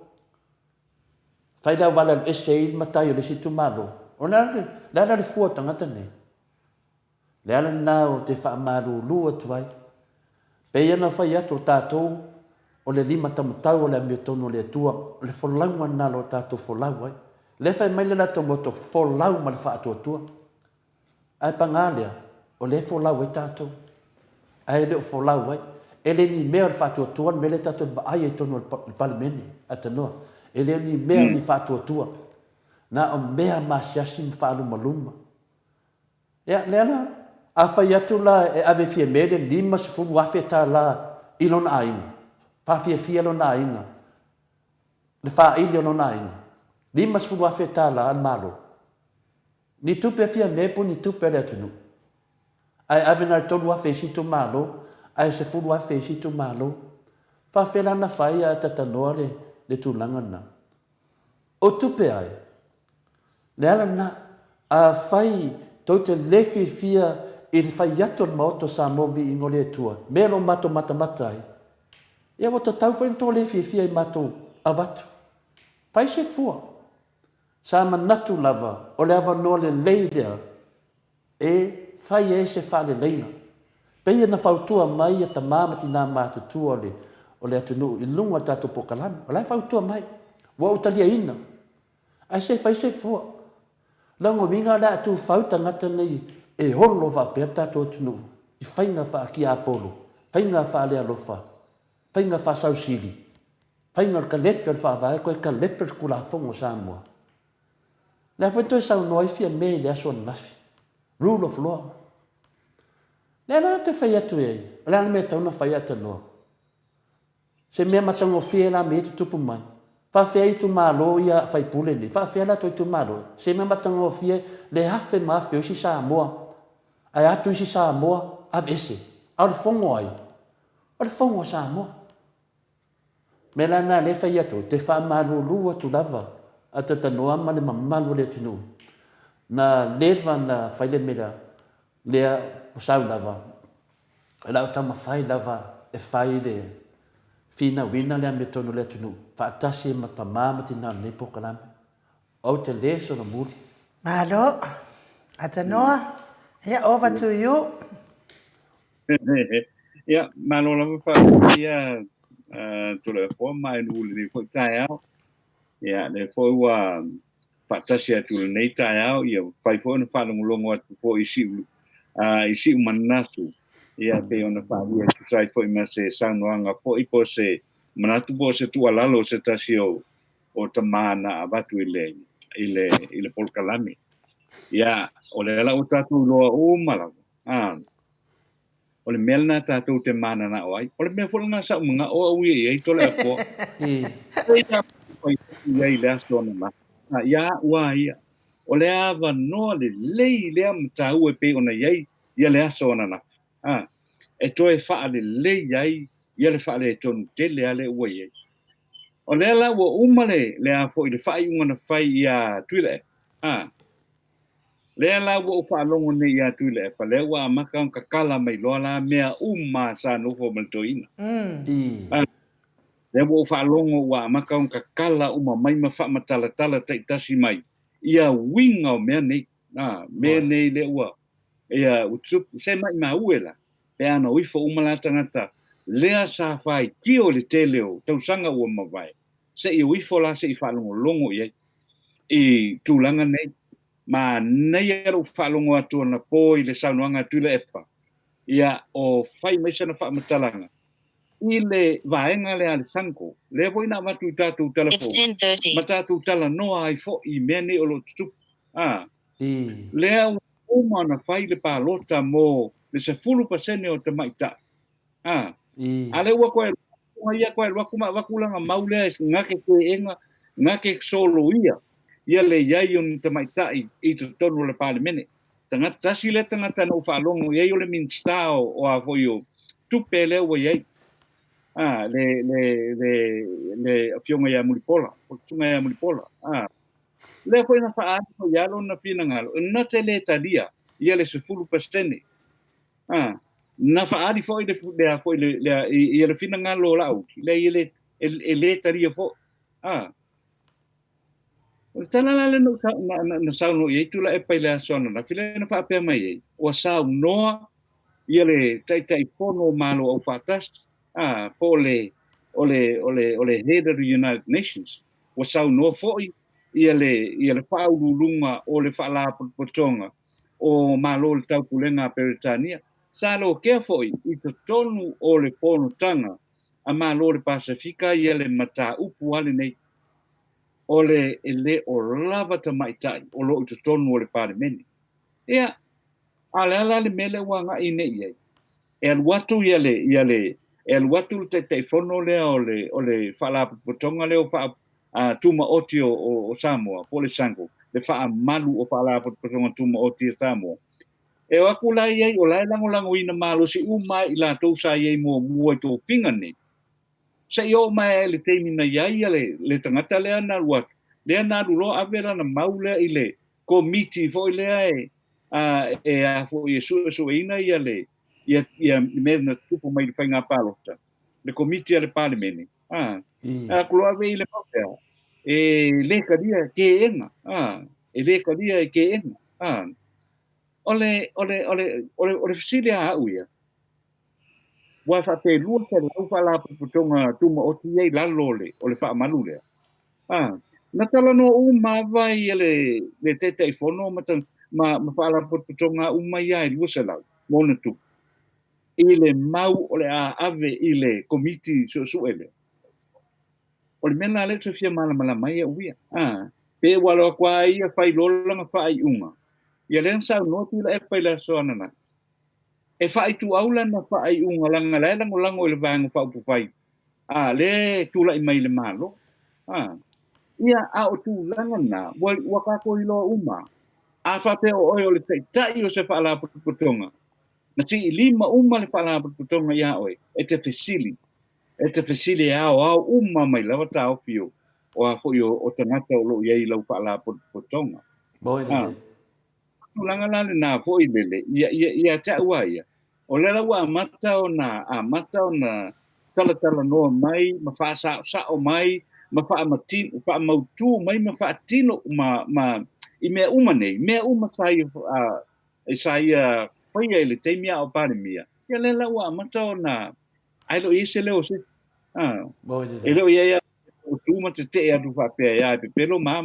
[SPEAKER 2] Fai lau wala le esei matai o lisi tu malo. O nana le fua tangata nei. Le ala nao te wha malu lua tuai. Pe ana fai atu o tātou o le 5 tamatau o le amia tonu o le atua. O le folau analo o tātou folau ai. Le fai mai le lato moto folau ma le wha atua tua. Ai pangalea o le folau ai tātou. Ai le o folau ai. E le ni mea o le wha atua tua me le tātou ba ai ai tonu o le palimene. Atanoa. E le ni mea o ni wha atua tua. Na o mea masiasi mi wha aluma luma. Ia le ana. A fai atu la e ave fia mele 5 sefulu afe tā la ilona ainga. Pa fia lona ainga. Le wha ili lona ainga. 5 sefulu afe tā la al malo. Ni tupe fia mepo ni tupe le atunu. Ai ave na tolu afe si tu malo. Ai sefulu afe si tu malo. Pa fela na fai a tatanoa le tulanga na. O tupe ai. Le ala na a fai tau te lefi fia i le fai atu le maoto Samoa vi ingo le tua. Mea lo mato mata ai. Ia wata tau fai to le fia i mato avatu. Fai se fua. Sa manatu lava o le ava no le leidea e fai e se fa le leina. Peia na fautua mai a ta mamati na matu tua o le atunu i lunga tatu pokalami. O lai fautua mai. Wa utalia ina. Ai se fai se fua. Lango minga la atu fauta ngata nei e holo va pe tato tunu i fainga fa ki apolo fainga fa le alofa fainga fa sausili fainga ka leper fa va ko ka leper kula fongo Samoa la foto sa no i fia me le aso nafi rule of law la te fai atu e la me ta una fai atu no se me matango fie la me tupu mai fa fei tu malo ia fai pule ni fa fei la tu malo se me matango fie le hafe ma fei si Samoa ai atu si Samoa a vese au fongo ai au fongo Samoa me la na le fai atu te fa malu lua tu lava a te tanoa ma le mamalu le tunu na leva na fai le mera lea sau lava la o tama fai lava e fai le fina wina le ame tonu le tunu fa atasi e matamama tina ne pokalame au te leso na muli
[SPEAKER 1] Malo, atanoa. Yeah, over to you.
[SPEAKER 4] Ja, malo lava fa ia to le fo mai lu le fo tai au. Ja, le fo wa patasi atu le nei tai au ia fai fo na fa longo atu fo isi manatu. Ia pe ona fa ia tu sai fo ma se sanoanga fo i po se manatu po se tu alalo se tasio o tamana abatu ile polkalami. Ia o le ala o tatu loa o mala. O le melna tatu te mana na o ai. O le mea fulanga sa mga o aui e tole a po. Ia i le aso na ma. Ia ua ia. O le ava no le lei lea mta ue pe ona iai ia le aso na na. E toe faa le lei iai ia le faa le tonu tele ale ua iai. O le ala ua umale le a fo i le faa i unga na fai ia tuile. Le ala wo fa longo ne ya tu le pa le wa maka on kakala mai lo la mea sa no fo maltoina le wo fa longo wa maka on kakala mai ma fa matala tala tai tasi mai ia winga o mea nei me nei le wa ia utsup se mai ma uela pe ana ui fo la tangata le sa fai ki o le teleo tau sanga o ma vai se i ui fo la se i fa longo ia i tulanga nei ma nei ero whalongo atu na po i le saunoanga tu le epa. Ia o whai maisana wha matalanga. I le vaenga le ale sanko. Le voi na matu tatu telefo. Ma tatu tala noa ai fo i mene o lo tutup. Le au uma na whai le pālota mo le se fulu pasene o te maita. Ale ua koe ia koe wakulanga maulea ngake koe enga ngake solo ia. Ia le iai on te maitai i te tonu le palemene. Tangata tasi le tangata no whalongo iai o le minstao o a foi o tupe le ua iai. le afionga ia mulipola, sunga ia mulipola. Le foi na faa ko ia lo na fina ngalo. Na te le talia, ia le 10%. Na faa di foi le foi le ia le fina ngalo la au. Le ia le talia fo. Tana la le na sau no ia tu la e pai le sona na file na faa pe mai ai. O sau noa ia le tai pono malo au fatas. Po le ole head of the United Nations. O sau no foi ia le whaululunga o le whala potonga o malo le tau pulenga Peritania. Sa lo kea foi i te tonu o le pono tanga a malo le Pasifika ia le mata upu ale nei o le o lava ta maitai o lo i te tonu o le parimeni. Ia, ala le mele wanga i nei iei. E aluatu ia le e aluatu te fono lea o le whala potonga leo wha tuma oti o Samoa, po le sango, le wha malu o whala potonga tuma oti o Samoa. E waku lai ei o lai lango ina malo si umai i la tau sa iei mua i tō pinga ni. Sa i o mai le teimina iai le tangata lea na luat. Lea na lulo avera na maulea i le komiti fo i lea a fo i su ina ia le ia mena tupo mai le whainga palota. Le komiti a le palimene. Kuloa ve i le mawhea. E le karia ke enga. E le karia ke enga. Ole fisile a uia. Wa fa te lua te lau fa la putonga tuma o tiei lalole o le fa malu le. Na tala no uma vai le tete fono ma fa la putonga uma ia i usela. Mona tu. Ile mau o le ave ile komiti so ele. O le mena le tofia mala mai e uia. Pe walo kwa ia fai lola ma fai uma. Ia len sa no tu la e pai la so na. E fai tu aula na fai unga langa la lango le vanga fa pu fai. Le tu la i mai le malo. Ia o tu langa na wa ka ko ilo uma. Fa pe o le tai o se fa la putonga. Na si lima uma le fa la putonga ia oi. E te fesili ao uma mai lava tau fio. O a fo o tangata o lo ia lo fa la putonga.
[SPEAKER 2] Boi le.
[SPEAKER 4] Langa la na fo i lele ia ta waia. O le wa mata ona tala no mai ma fa sa o mai ma fa matin fa mautu mai ma fa tino ma i me uma sai sai foi ele tem mia o para mia. Ia le wa mata ona ai lo ise le o se.
[SPEAKER 2] Boi le.
[SPEAKER 4] Ele ia o tu ma te a du fa pe ia pe pelo ma.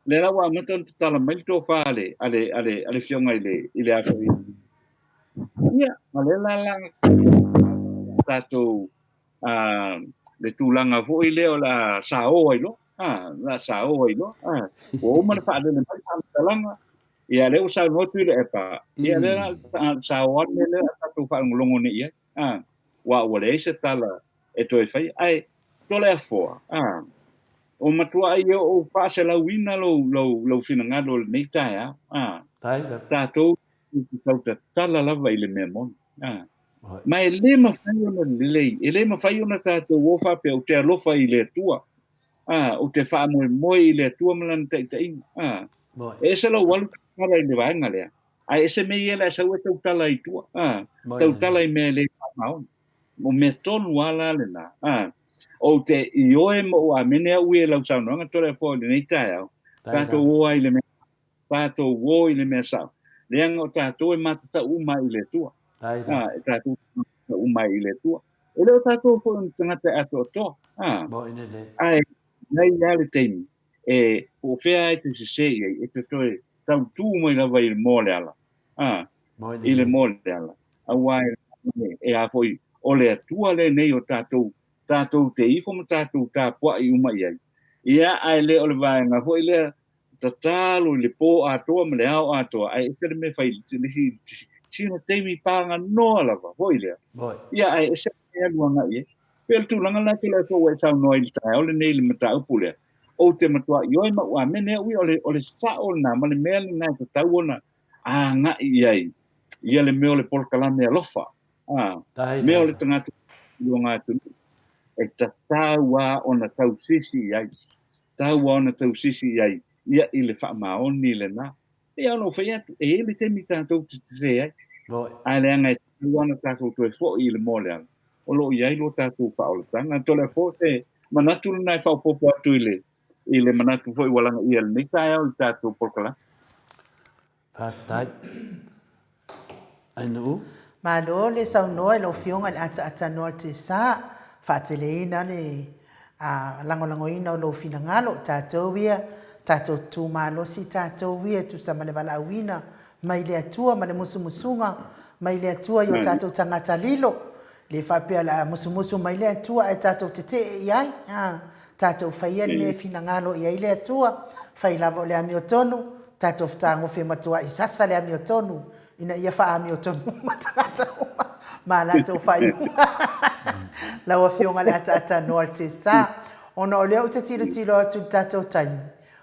[SPEAKER 4] Le la wa mata tala mai to fale ale fionga ile a foi. Ia, la tato le tulanga fo i leo la sao ai lo. La sao ai lo. O mana fa le mai talanga. Ia le usa no tu le epa. Ia le sao le tato fa ngolongo ni ia. Wa le se tala e to fai ai to le fo. O matua ai o fa se la wina lo fina ngado nei tai
[SPEAKER 2] Tai da.
[SPEAKER 4] tato tala lava i le mea mona. Ma e le mawhai ona lelei, e le mawhai ona tātou wofa pe o te alofa i le atua. O te wha moe i le atua malana tainga. E se lau walu kara i le waenga lea. A e se mei ele sa ue tau tala i tua. Tau tala i mea le whamaona. O mea tonu ala le na. O te i oe mo o a menea ue lau saunoanga tore fo le nei tai au. Tātou woa i le mea. Tātou woa i le mea sau. Leanga o tātou e matata uma i le tua. Tātou uma i le tua. E leo tātou po tangata ato toa. Ai, nei ale teimi. E o whea e te se e te toe tau tū mai lava i le mōle ala. I le mōle ala. Awai e a foi o le atua le nei o tātou te ifo ma tātou tā pua i uma i ai. Ia ai le o le vaenga foi le tatalo le po atoa me le ao atoa ai e me fai si no teimi panga no lava foi le ia ai se e luanga ia pel tu langa la ke le fo e sa no il ta o le nei le mata upule o te matua yo ma wa mene ui o le sa o na ma le mel na te tauona nga ia le me o le polkala me alofa me o le tangata luonga tu e tataua ona tausisi ai taua ona tausisi ai ia i le whaamaoni le nā e ono whai atu e le temi tātou te se ai
[SPEAKER 2] Oi.
[SPEAKER 4] a le anga e taua ona tātou toe fo i le mole ala o lo iai lo tātou whaolatanga tole fo te manatu le nai whaopopo atu i le manatu fo i walanga ia le nekai au le tātou porkala
[SPEAKER 2] Whātai. Ainu.
[SPEAKER 1] Ma lo le saunoa e lo fionga le ata noa te sa whaateleina le langolangoina o lo fina ngalo tātou ia tātou tū malo si tātou ia tu sa male wala awina mai le atua ma le musumusunga mai le atua i o tātou tangata lilo le whapea la musumusu mai le atua e tātou te te iai tātou whaia le mea fina ngalo iai le atua whai lava o le amio tonu tātou whatango whi matua i sasa le amio tonu ina ia wha amio tonu matangata uma ma la tau whai lawa fionga le ata noa te sa ona o leo te tiro atu tātou taimi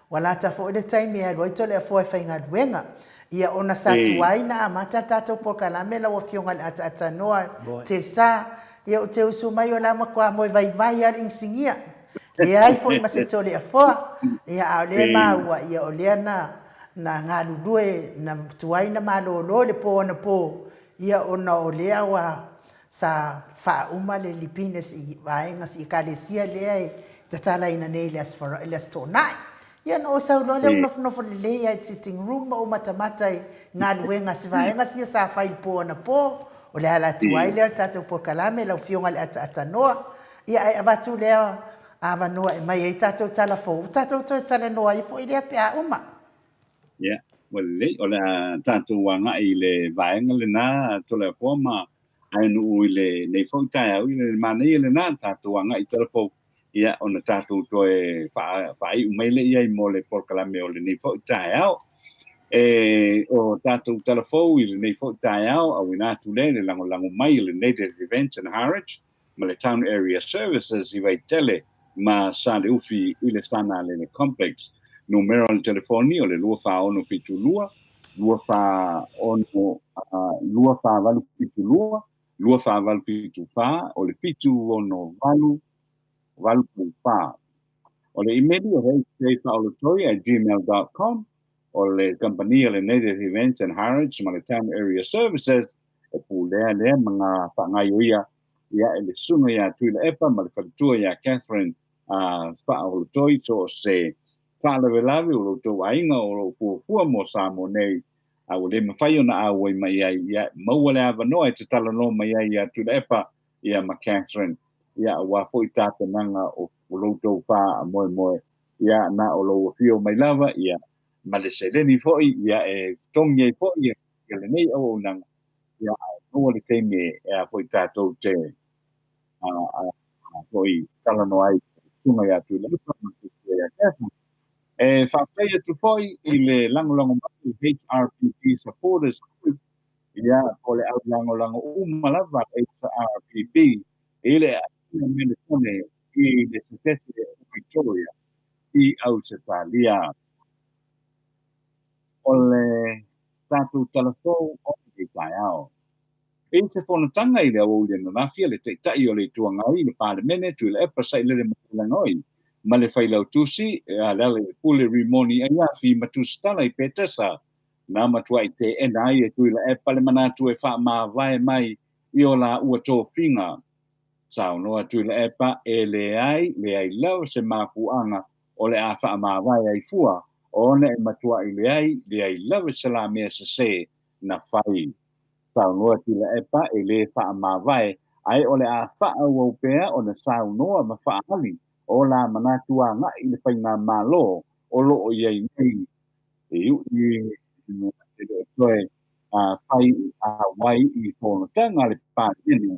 [SPEAKER 1] wala ta fo le taimi e roi tole a fo e whainga duenga ia ona sa tuaina a mata tātou pokalame lawa fionga le ata noa te sa ia o te usu mai o la makua moi vai al insingia le ai fo i masetole a fo ia a le maua ia o le na ngā lulue na tuaina malolo le po ona po ia ona o lea wa sa fa uma le lipines i vaenga si kalesia lea e tatala ina nei le asfara le astonai ia no sa lo le no le ia sitting room o matamata ngā luenga si vaenga si sa fa il po ona po o le ala tuai le tatu po kalame la fionga le ata noa ia ai avatu lea ava noa e mai e tatu tala fo tatu tala noa i fo i le pea uma
[SPEAKER 4] Yeah, well, o le tātou wanga i le vaenga le nā tole forma ai no le nei fo tai au le mana i le nā tātou wanga i telefo ia ona tātou toe fa i umele ia i mole porkalame o le nei fo tai au o tātou telefo i le nei fo tai au ina tu le lango mai le native events and heritage ma le town area services i vai tele ma sa le ufi i le sana le complex numero al telefoni o le lua fa ono fitu lua fa ono lua fa valu fitu lua fa valu fitu fa o le fitu ono valu fa o le email o rei fa o le toi @gmail.com o le company o le native events and heritage ma le town area services e pu lea mga whangai ia e le sunga ia tui le epa ma le whakatua ia Catherine fa o le toi so se whaalawe o lo tō ainga o lo fuafua mo Samoa nei a o le mawhai ona a wai mai ia maua le awa noa e te tala no mai ia tu le epa ia ma Catherine ia wa fo i tāta nanga o lo tō wha a moe ia na o lo fio mai lava ia ma le se leni fo ia e tongi e fo ia le nei o nanga ia no le teime e fo i tātou te fo i tala no ai tunga ia tu le epa ma ia Catherine whawhai atu foi i le langolango mai HRPP supporters group ia o le au langolango umalawa HRPP i le mele kone i le setete Victoria i au se talia o le tātou telefo o le tai au e te whanatanga i le au le nanawhia le te tai o le tuangai le parlemene tu le epa sai le makulangoi ma le whailau tusi, a lale pule rimoni ai a fi matustala i petesa, na matua i te ena ai e tui la e pale manatu e wha maa vai mai i o la ua tō whinga. Sao noa tui la e pa e le ai lau se maa fuanga o le a wha maa vai ai fua, o ne e matua i le ai lau se la mea se na whai. Sao noa tui la e pa e le wha maa vai, ai o le a wha au pea o na sao noa ma wha hali. O la manatua nga i le whainga malo o lo o iei nei e u i toe whai a wai i whono tanga le pātini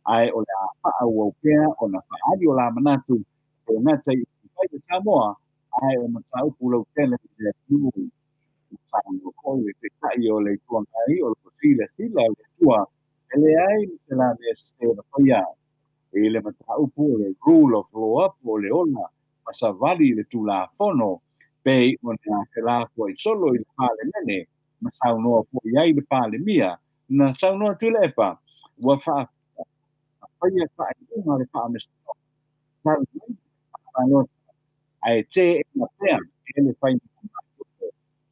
[SPEAKER 4] ai o le a wha au pēr o na whaari o la manatu e ngata i whai te Samoa ai o na tau pulau tele le tiu Samoa koi e te kai o le tuangai o le sila le tua e le ai se la me se na whaia e le mataupu o le rule of law po le ona pasavali le tula fono pe ona ke la po i solo i pale nene ma saunoa po iai le pale mia na saunoa tu lepa wa fa Paia whaaiunga le whaamesino. Tau mai, whaanot, ai te na pea, e le whai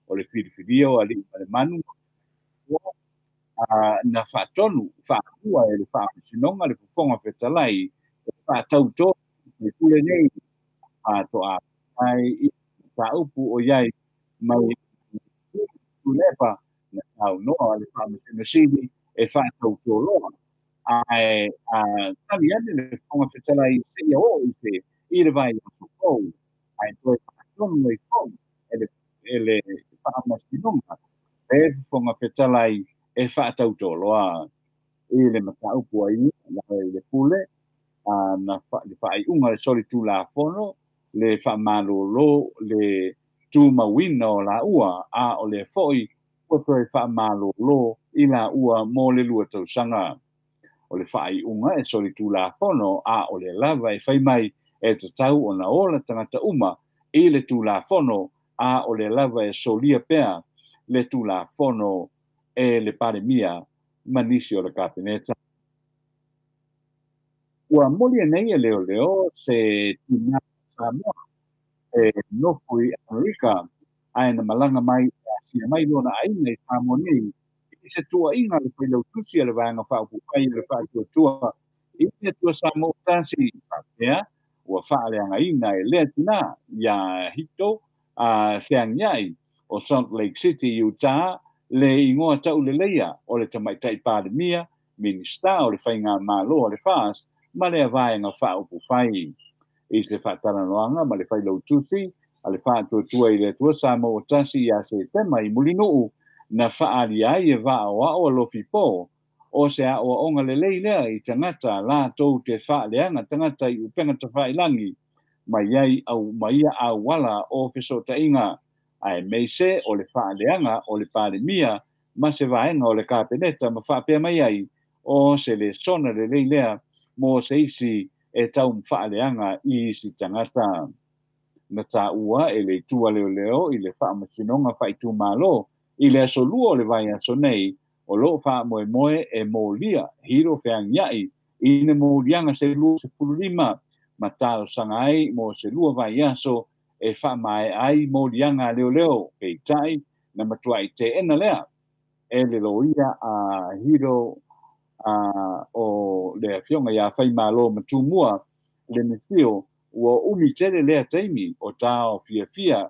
[SPEAKER 4] o le whiriwhirio, a li le manu, na whaatonu, whaakua e le whaamesinonga, le puponga whetalai, e whaatau tō, le kule nei, to a ai I taupu o iai, mai kulepa, na tau noa le whaamesino sili, e whaatau tō loa. Ai tani ane le whonga whetalai se ia o I te I le vai o kou, ai toi whaatonu e kou, e le whaamesinonga, e whonga whetalai, e whaatau tō loa. I le mataupu ai, na le pule, na le whaaiunga le soli tū la whono, le whaamalolo, le tū mawina o la ua, a o le foi, koto e whaamalolo I la ua mō le lua tausanga. O le whaaiunga e soli tū la whono, a o le lava e whai mai e te tau o na ola tangata uma, I le tū la whono, a o le lava e solia pea, le tū la whono e le paremia, manisi o le kapeneta. Ua moli nei e leo leo se tina Samoa e nofu I Amerika ai na malanga mai sia mai lona ai nei Samoa nei I se tua inga le pailau tusi le vanga whaapu pai le whaatua tua I te tua Samoa tansi pia ua whaale anga ina e lea tina ia hito a Whiangiai o Salt Lake City, Utah le ingoa tau le leia o le tamaitai pandemia minista o le whainga malo o le fast ma le vai nga whaupu whai I se whaatara noanga ma le whai lau tusi a le whaatua tua I le tua Samoa tasi ia se tema I mulinuu na whaari ai e wha o a lofi po o se a o onga le leilea I tangata la tau te whaaleanga tangata I upenga ta whailangi mai ai au maia au wala o fesota inga ai meise o le whaaleanga o le pandemia ma se vaenga o le kapeneta ma whaapea mai ai o se le sona le leilea mo se isi e tau mwhaaleanga I si tangata. Na tā ua e le tua leo leo I le whaamasinonga whaitu malo I le aso lua o le vai aso nei o lo wha moe moe e mo lia hiro Whiangiai I ne mo lianga se lua se pulurima ma tā o sangai mo se lua vai aso e wha mai ai mo lianga leo leo e tai na matua I te ena lea e le loia a hiro o le fionga ia whai malo matumua le mifio ua umi tere lea teimi o tāo fia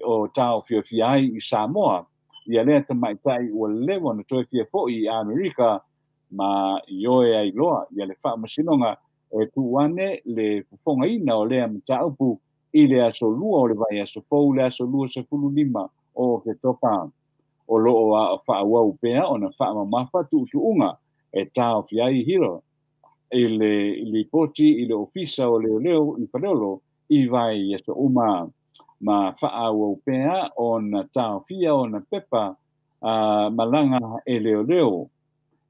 [SPEAKER 4] o tāo fia ai I Samoa ia lea tamaitai ua lewa na toe fia fo'i I Amerika ma I oe ai loa ia le whaamasinonga e tuane le fufonga ina o lea mataupu I le aso lua o le vai aso fou le aso lua se fulu lima o ke topa o loo a whaawau pea o na whaamamafa tuunga e tāo fia ai hiro le poti I le ofisa o leo leo I Pareolo I vai esto uma ma whaawau pea o na tau fia o na pepa malanga e leo leo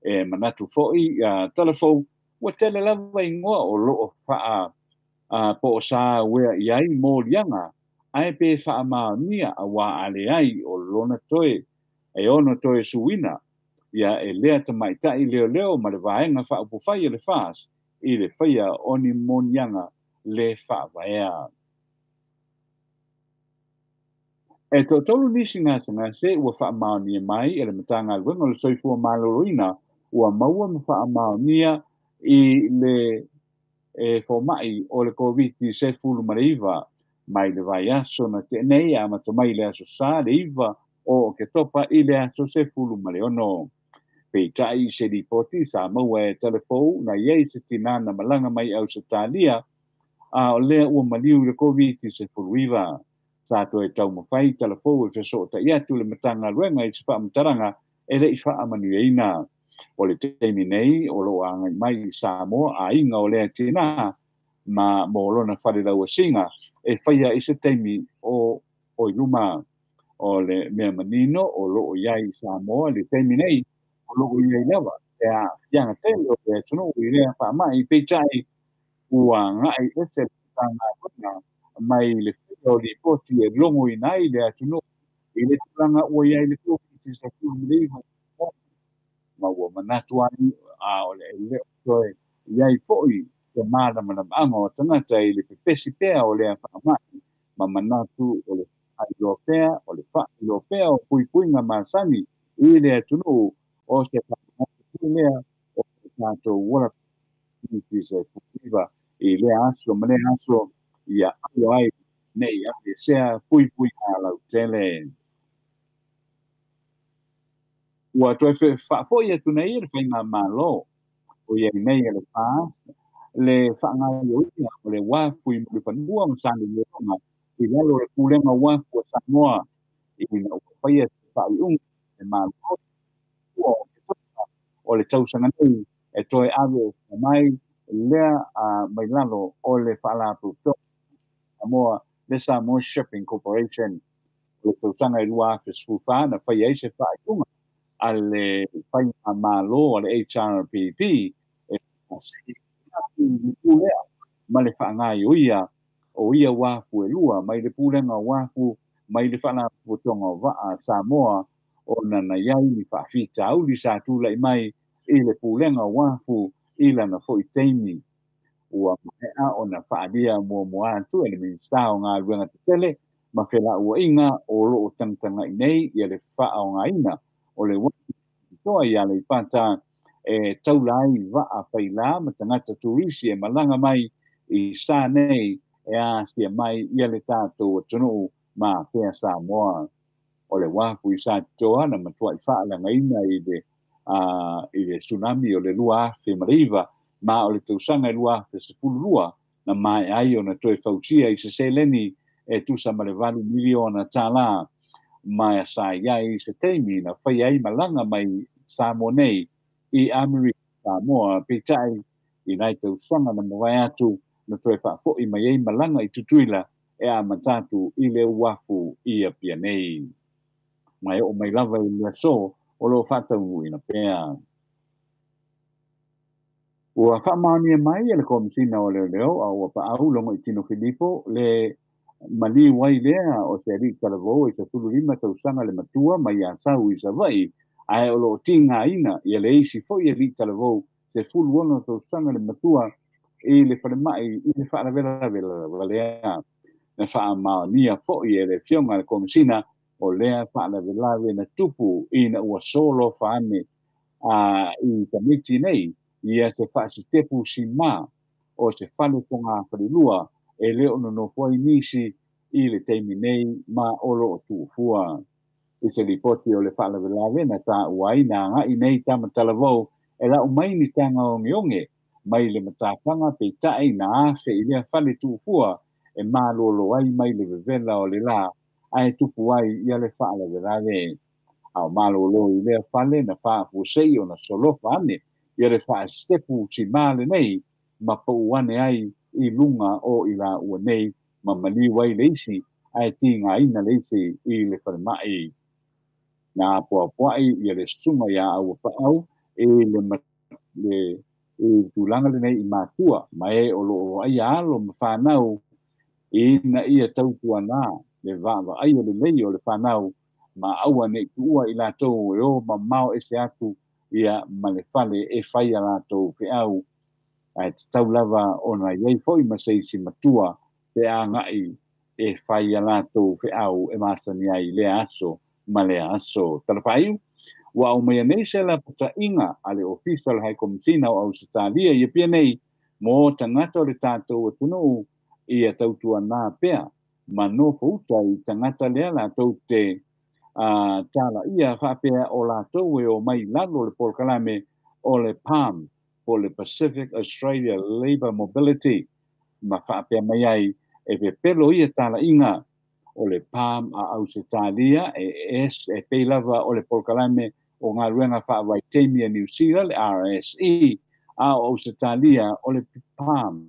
[SPEAKER 4] e manatu fo'i telefou ua tele lava ingoa o loo wha po o sa wea iai mō lianga ai pe wha maonia a wā ale ai o lona toe e ono toe suina ia e lea tamaitai leo leo ma le vaenga wha upo whai le fast I le whaia oni monianga le wha vaea. E to tolu nisi ngā se ua wha maonia mai e le matanga luenga le soifua maloroina ua maua ma wha maonia I le fomai o le COVID se fulu mareiva mai le vai aso na te nei a matamai le aso sa le iva o ke topa I le aso se fulu mareono. Peitai se ripoti Samoa e telefou na iei se tinana malanga mai au se talia a o lea ua maliu le COVID se fuluiva. Sa to e tau mawhai telefou e fesota iatu le matanga luenga I se wha mataranga e le I wha amanueina. O le teimi nei o lo angai mai I Samoa a inga o lea tina ma mo lona whare lau singa e whaia I se teimi o iluma o le mea manino o lo iai Samoa le teimi nei o lo iai lewa e a ianga tele o le tunu I lea wha mai peitai ua ngai e se tanga kuna mai le whio li poti e longo I nai le tunu I le tanga ua iai le tunu I se tunu ma ua manatu ai a o le toe iai fo'i te mālamalama o tangata I le pepesi pea o le whaamai ma manatu o le whailo pea o le whailo pea o puipuinga masani I le atunu o se whaamai lea o le tātou wala ki se fukiva I le aso ma le aso ia aio ai nei a le sea puipuinga lau tele ua toi whaafoi atu nei le whainga malo o ia nei le pā le whaangai o ia o le wafu I le panua o sani le ronga I lalo le kulenga wafu o Samoa I na whaia whai le malo o le tausanga nei e toi ave mai lea mai lalo o le whaalapu Samoa le Samoa Shipping Corporation le tausanga I lua afis fufa na whaia I se whai ale whainga malo o le HRPP ma le whaangai o ia wafu e lua mai le pulenga wafu mai le whana putonga waa Samoa o na iai ni whaafita au li sa tūlai mai I le pulenga wafu I lana fo I teimi ua mea o na whaadia mua atu e le minsta o ngā ruenga te tele ma whela ua inga o loo tangtanga I nei I le wha o ngā ina o le wafu toa I ale pata e taulai waa whaila ma tangata turisi e malanga mai I sa nei e a sia mai I le tātou tunu ma pēa Samoa o le wafu I sa toa na matua I wha langa ina I le tsunami o le lua afe Maleifua ma o le tausanga I lua afe se pulua na mai ai o na toi fausia I se seleni e tusa ma le 2 miliona tala mai sa iai se teimi na whai ai malanga mai Samoa nei I Amerika Samoa petai I nai tausanga na mawai atu na toi whaafo I mai ai malanga I tutuila e a matatu I le wafu I a pia nei mai o mai lava I le so o lo whatau I na pea ua whaamania mai le komisina o leo a ua paau longo I Tino Filipo le mali wai lea o se ri kalavo I se tulu 5 tausanga le matua mai a sau I sa vai ai o lo tinga ina I le isi fo I ri kalavo se fulu ono tausanga le matua I le whalemai I le whaavela lea na whaamania fo I le fionga le komisina o lea whaavela na tupu I na ua solo whaane I tamiti nei ia se whaasitepu si mā o se whale tonga whalilua e leo no fwai nisi I le teimi nei ma olo o tuufua. I se lipoti o le whaalawe na tā uai na ngai nei tama talavou e la umai ni tanga o ngionge mai le matapanga pe tae na afe I lea whale tuufua e mā lolo ai mai le vevela o le la ai tupu ai ia le whaalawe au malo lo I lea whale na whaafusei o na solofa ane ia le whaastepu si male nei ma pouane ai I lunga o I la ua nei ma maliwai leisi ai ti ngā ina leisi I le whalemai na poapoai ia le sunga ia au whaau le tūlanga le nei I mātua ma e o lo ai alo ma whanau ina ia tautua nā le vāwa ai o le lei o le whanau ma aua nei tua I lātou e o ma mau ese atu ia ma le whale e whai a lātou pe au ai tau lava o na iei foi ma seisi matua pe a ngai e whai a lātou pe au e māsani ai le aso ma le aso talawhaiu wa o mea nei se la puta inga ale official hai komisina o Australia ia pia nei mo tangata o le tātou atunu ia tautua nā pea ma no fauta I tangata lea lātou te tala ia whapea o lātou e o mai lalo le polkalame o le PALM o le Pacific Australia Labour Mobility ma whapea mai ai e pe pelo ia tala inga o le PALM a Australia e peilava o le polkalame o ngā ruenga whaawai teimi a New Zealand RSE a o Australia o le PALM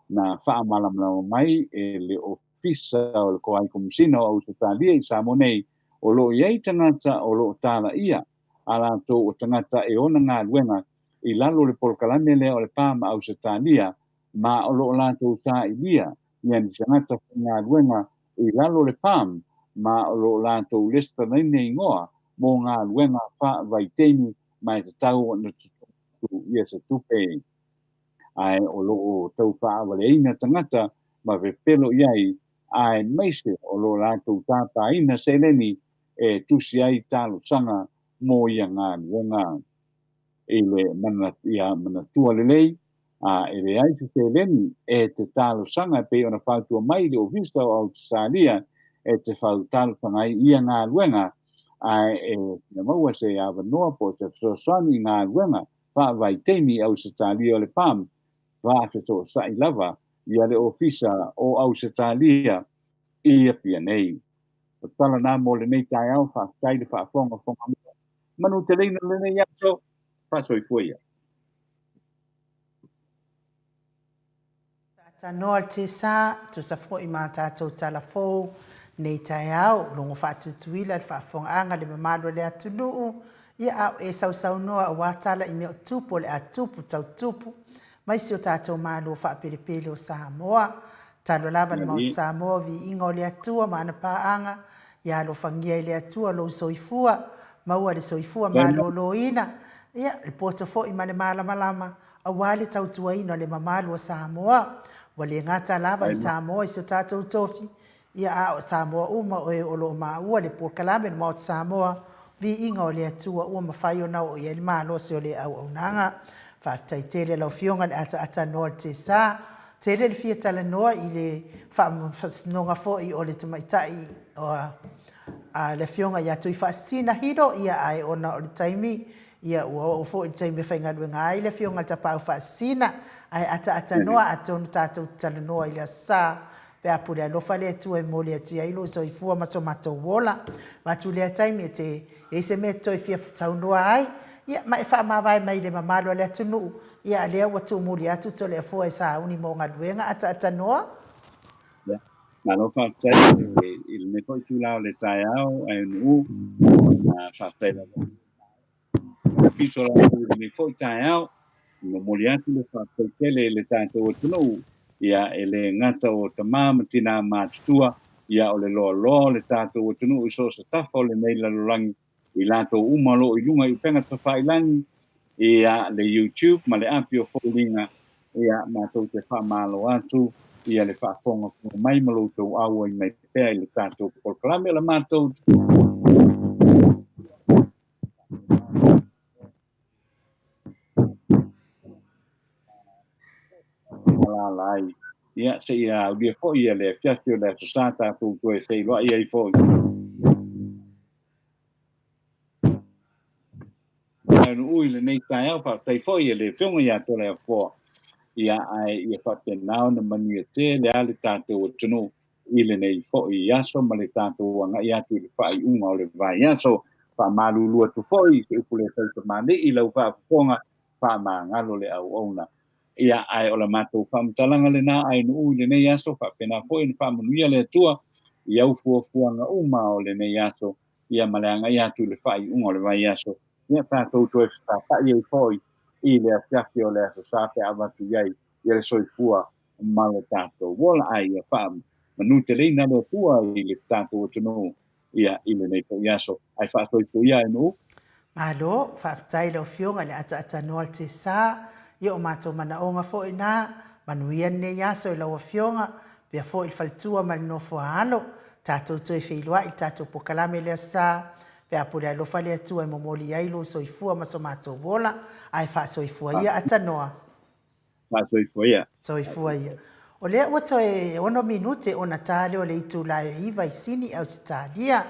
[SPEAKER 4] na whaamalamala mai e le ofisa o le koai komisina o Australia I Samoa nei o lo iei tangata o lo tala ia a lātou o tangata e ona ngā ruenga I lalo le polkalame lea o le PALM a Australia ma o lo lātou tā ilia ia ni tangata ngā ruenga I lalo le PALM ma o lo lātou lesta nei nei ngoa mo ngā ruenga wha vai teimi mai te tau o na tutu ia se tupe ai o lo o tau whaawaleina tangata ma ve pelo iai ai meise o lo lātou tātāina seleni e tusi ai tālo sanga mō ia ngā luenga e le mana tua lelei e le ai se seleni e te tālo sanga pe ona whautua mai le o vista o Australia e te whau tālo sanga ai ia ngā luenga ai e na maua se awanoa po te sosani ngā luenga wha vai teimi Australia le pam wha se to sai lava ia le ofisa o Australia ia pia nei. O tala nā mo le nei tai au wha tai le wha fonga manu te leina le nei aso wha soi fuia.
[SPEAKER 1] Tanoa te sa, tu sa fo i mā tātou tala fō, nei tai au, longo whaatutuila, le whaafonga le mamalo le atunuu, ia au e sau noa a wātala i mea tupu le atupu, tau tupu, mai si o tātou mālo whaapirepele o Samoa, talo lava le maut Samoa vi ingo le atua, maana pāanga, ia lo whangia i le atua, lo soifua, maua le soifua, mālo lo ina, ia, le portafo i male malama, a wale tau tuaina le mamalo o Samoa, wale ngata lava i Samoa i so tātou tofi, ia a o Samoa uma o e olo maua le porkalame le maut Samoa, vi inga o le atua ua mawhai o nao o ia le malo se o le au nanga, whaatai tele lau fionga le ata noa te sa, tele le fia tala noa i le whaasnonga fo i o le tamaitai o le fionga ia tui whaasina hiro ia ai ona o le taimi, ia ua o fo i taimi whainga luenga ai le fionga ta pau whaasina, ai ata noa atonu tātou tala noa i le sa, pe apure alofa le atua e mole atia ilo so i fua maso matou wola, matu le taimi e se me toi fia tau noa ai, ia ma e wha mawai mai le mamalo le atunu, ia lea watu muli atu to le fua e sa uni mo ngā luenga ata noa.
[SPEAKER 4] Ma no whaatai il me koi tūlao le tai au ai unu na whaatai la piso la il me koi tai au no moli atu le whaatai tele le tātou o tunu ia ele ngata o tamama tina mātutua ia o le loa le tātou o tunu iso sa tafo le nei lalolangi i lātou umalo i lunga i penga ta whailangi ia le YouTube ma le api o wholinga ia mātou te whamalo atu ia le whaafonga mai malo tau aua i mai pēa i le tātou polkalame la mātou lai ia se ia ulia fo ia le fiasio le sosata tu koe se loa ia i fo ui le nei tai au pa tai fo ia le fionga ia tole a fo ia ai ia whate nao na manu te le ale tātou o tunu i le nei fo i aso ma le tātou anga i atu le whai unga o le vai aso wha malulua tu fo i se upule whaita mane i lau wha fonga wha ma ngalo le au ona ia ai o la mātou whamtalanga le nā ai nu le nei aso wha pena fo i na wha manuia le atua i au fuanga uma o le nei aso ia maleanga i atu le whai unga o le vai aso ia tātou tu e whata i fo i le afiafi o le aso sāpe awatu iai i le soifua malo tātou wola ai ia wha manu te leina le atua i le tātou o tunu ia i le nei po i aso ai wha soifu ia nu
[SPEAKER 1] Malo, whaafitai leo fionga le ata noa te sa, ia o mātou mana o ngā fo i nā, manuia ne yaso i laua fionga, pia fo i whalitua mali no fo halo, tātou toi whilua i tātou pokalame lea sa, pia pure alofa lea tua i momoli ailu so i fua maso mātou wola, ai wha so i fua ia ata noa.
[SPEAKER 4] Wha so i fua ia.
[SPEAKER 1] So i fua ia. O lea wato e ono minute o na tāle o le itu lai iwa i sini au Italia,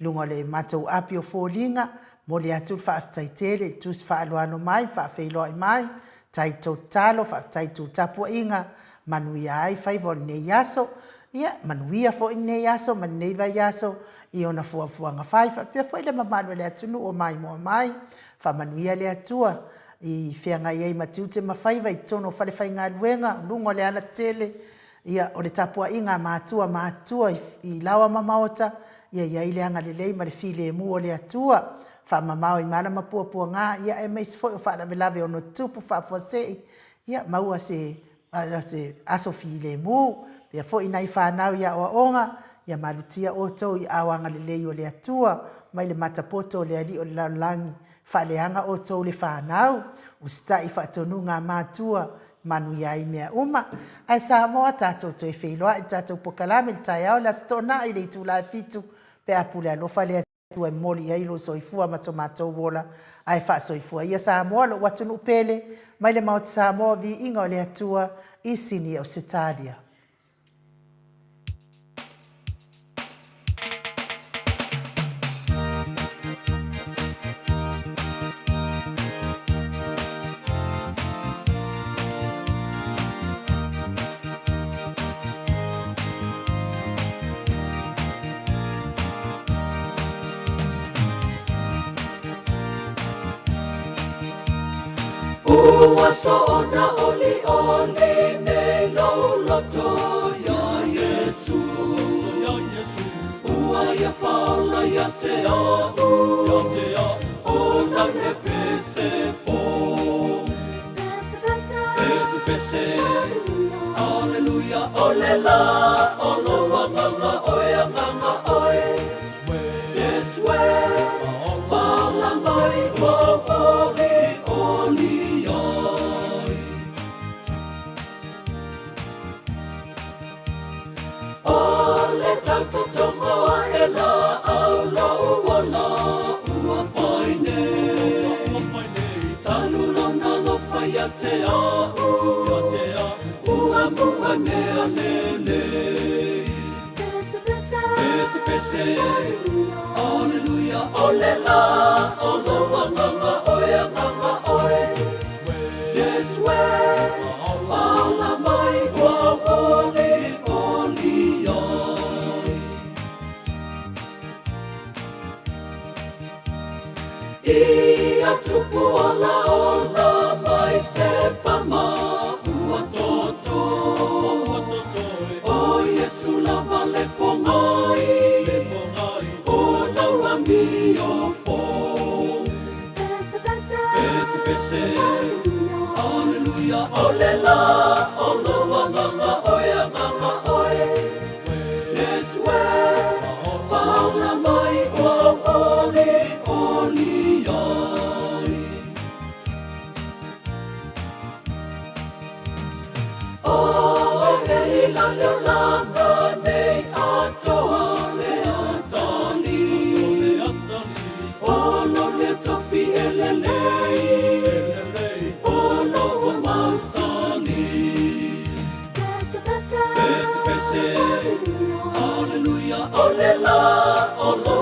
[SPEAKER 1] lunga le mātou api o fōlinga, moli atu whaafitai tele, tus whaaloano mai, whaafeiloa i mai, tai tau talo, whaafitai tu tapua inga, manuia ai whaivol ne yaso, ia, manuia fo i ne yaso, maneiva yaso, i ona fuafuanga whai, whapia fo i le mamanu le atunu o mai moa mai, whamanuia le atua, i whianga iei matiute mawhaiva, i tono whale whai ngā luenga, lungo le ala tele, ia, o le tapua inga mātua, i lawa mamaota, ia ia ile anga le lei ma le file mu o le atua, fa mamao i mana mapua ngā, ia e meisi foi o wha la velave o no tupu wha fosei, ia maua se aso file mu, pia foi nai whanau ia o onga, ia malutia o tau i awanga le lei o le atua, mai le matapoto o le ali o le laulangi, wha leanga o tau le whanau, ustai wha tonu ngā mātua, manu iai mea uma. Ai Samoa tātou te wheiloa, i tātou pokalame le tai au, la stona i le tu la fitu, pe apule alofa le tua moli ai lo soifua ma tomatou wola, ai wha soifua. Ia Samoa lo watunu pele, mai le mauti Samoa vi inga o le atua i sini o Setalia.
[SPEAKER 5] Ua so'ona oli oli nei loto ya Yesu. Ua ia faula ia te au, o na me pese fo. Pese, Alleluia, olela, oloa nganga oe nganga oe. Yes we, faula mai o oli oli. Ole tauta tonga e la au la uola ua whaine. Talu lona lo whaia te au, ua mua mea lele. Pese, Alleluia, ole la, oloa nganga oe nganga oe. Yes we, faula mai ua oli oli. Ia tupu ola mai se pama ua toto. O Yesu lava le pongai, o laua mi o fo. Pese, Alleluia, olela, oloa nganga oe nganga oe. Yes we, faula mai ua oli oli. La leolanga nei atoa le atali. Ono le tofi elelei, ono o masani. Pese, Alleluia, olela, olo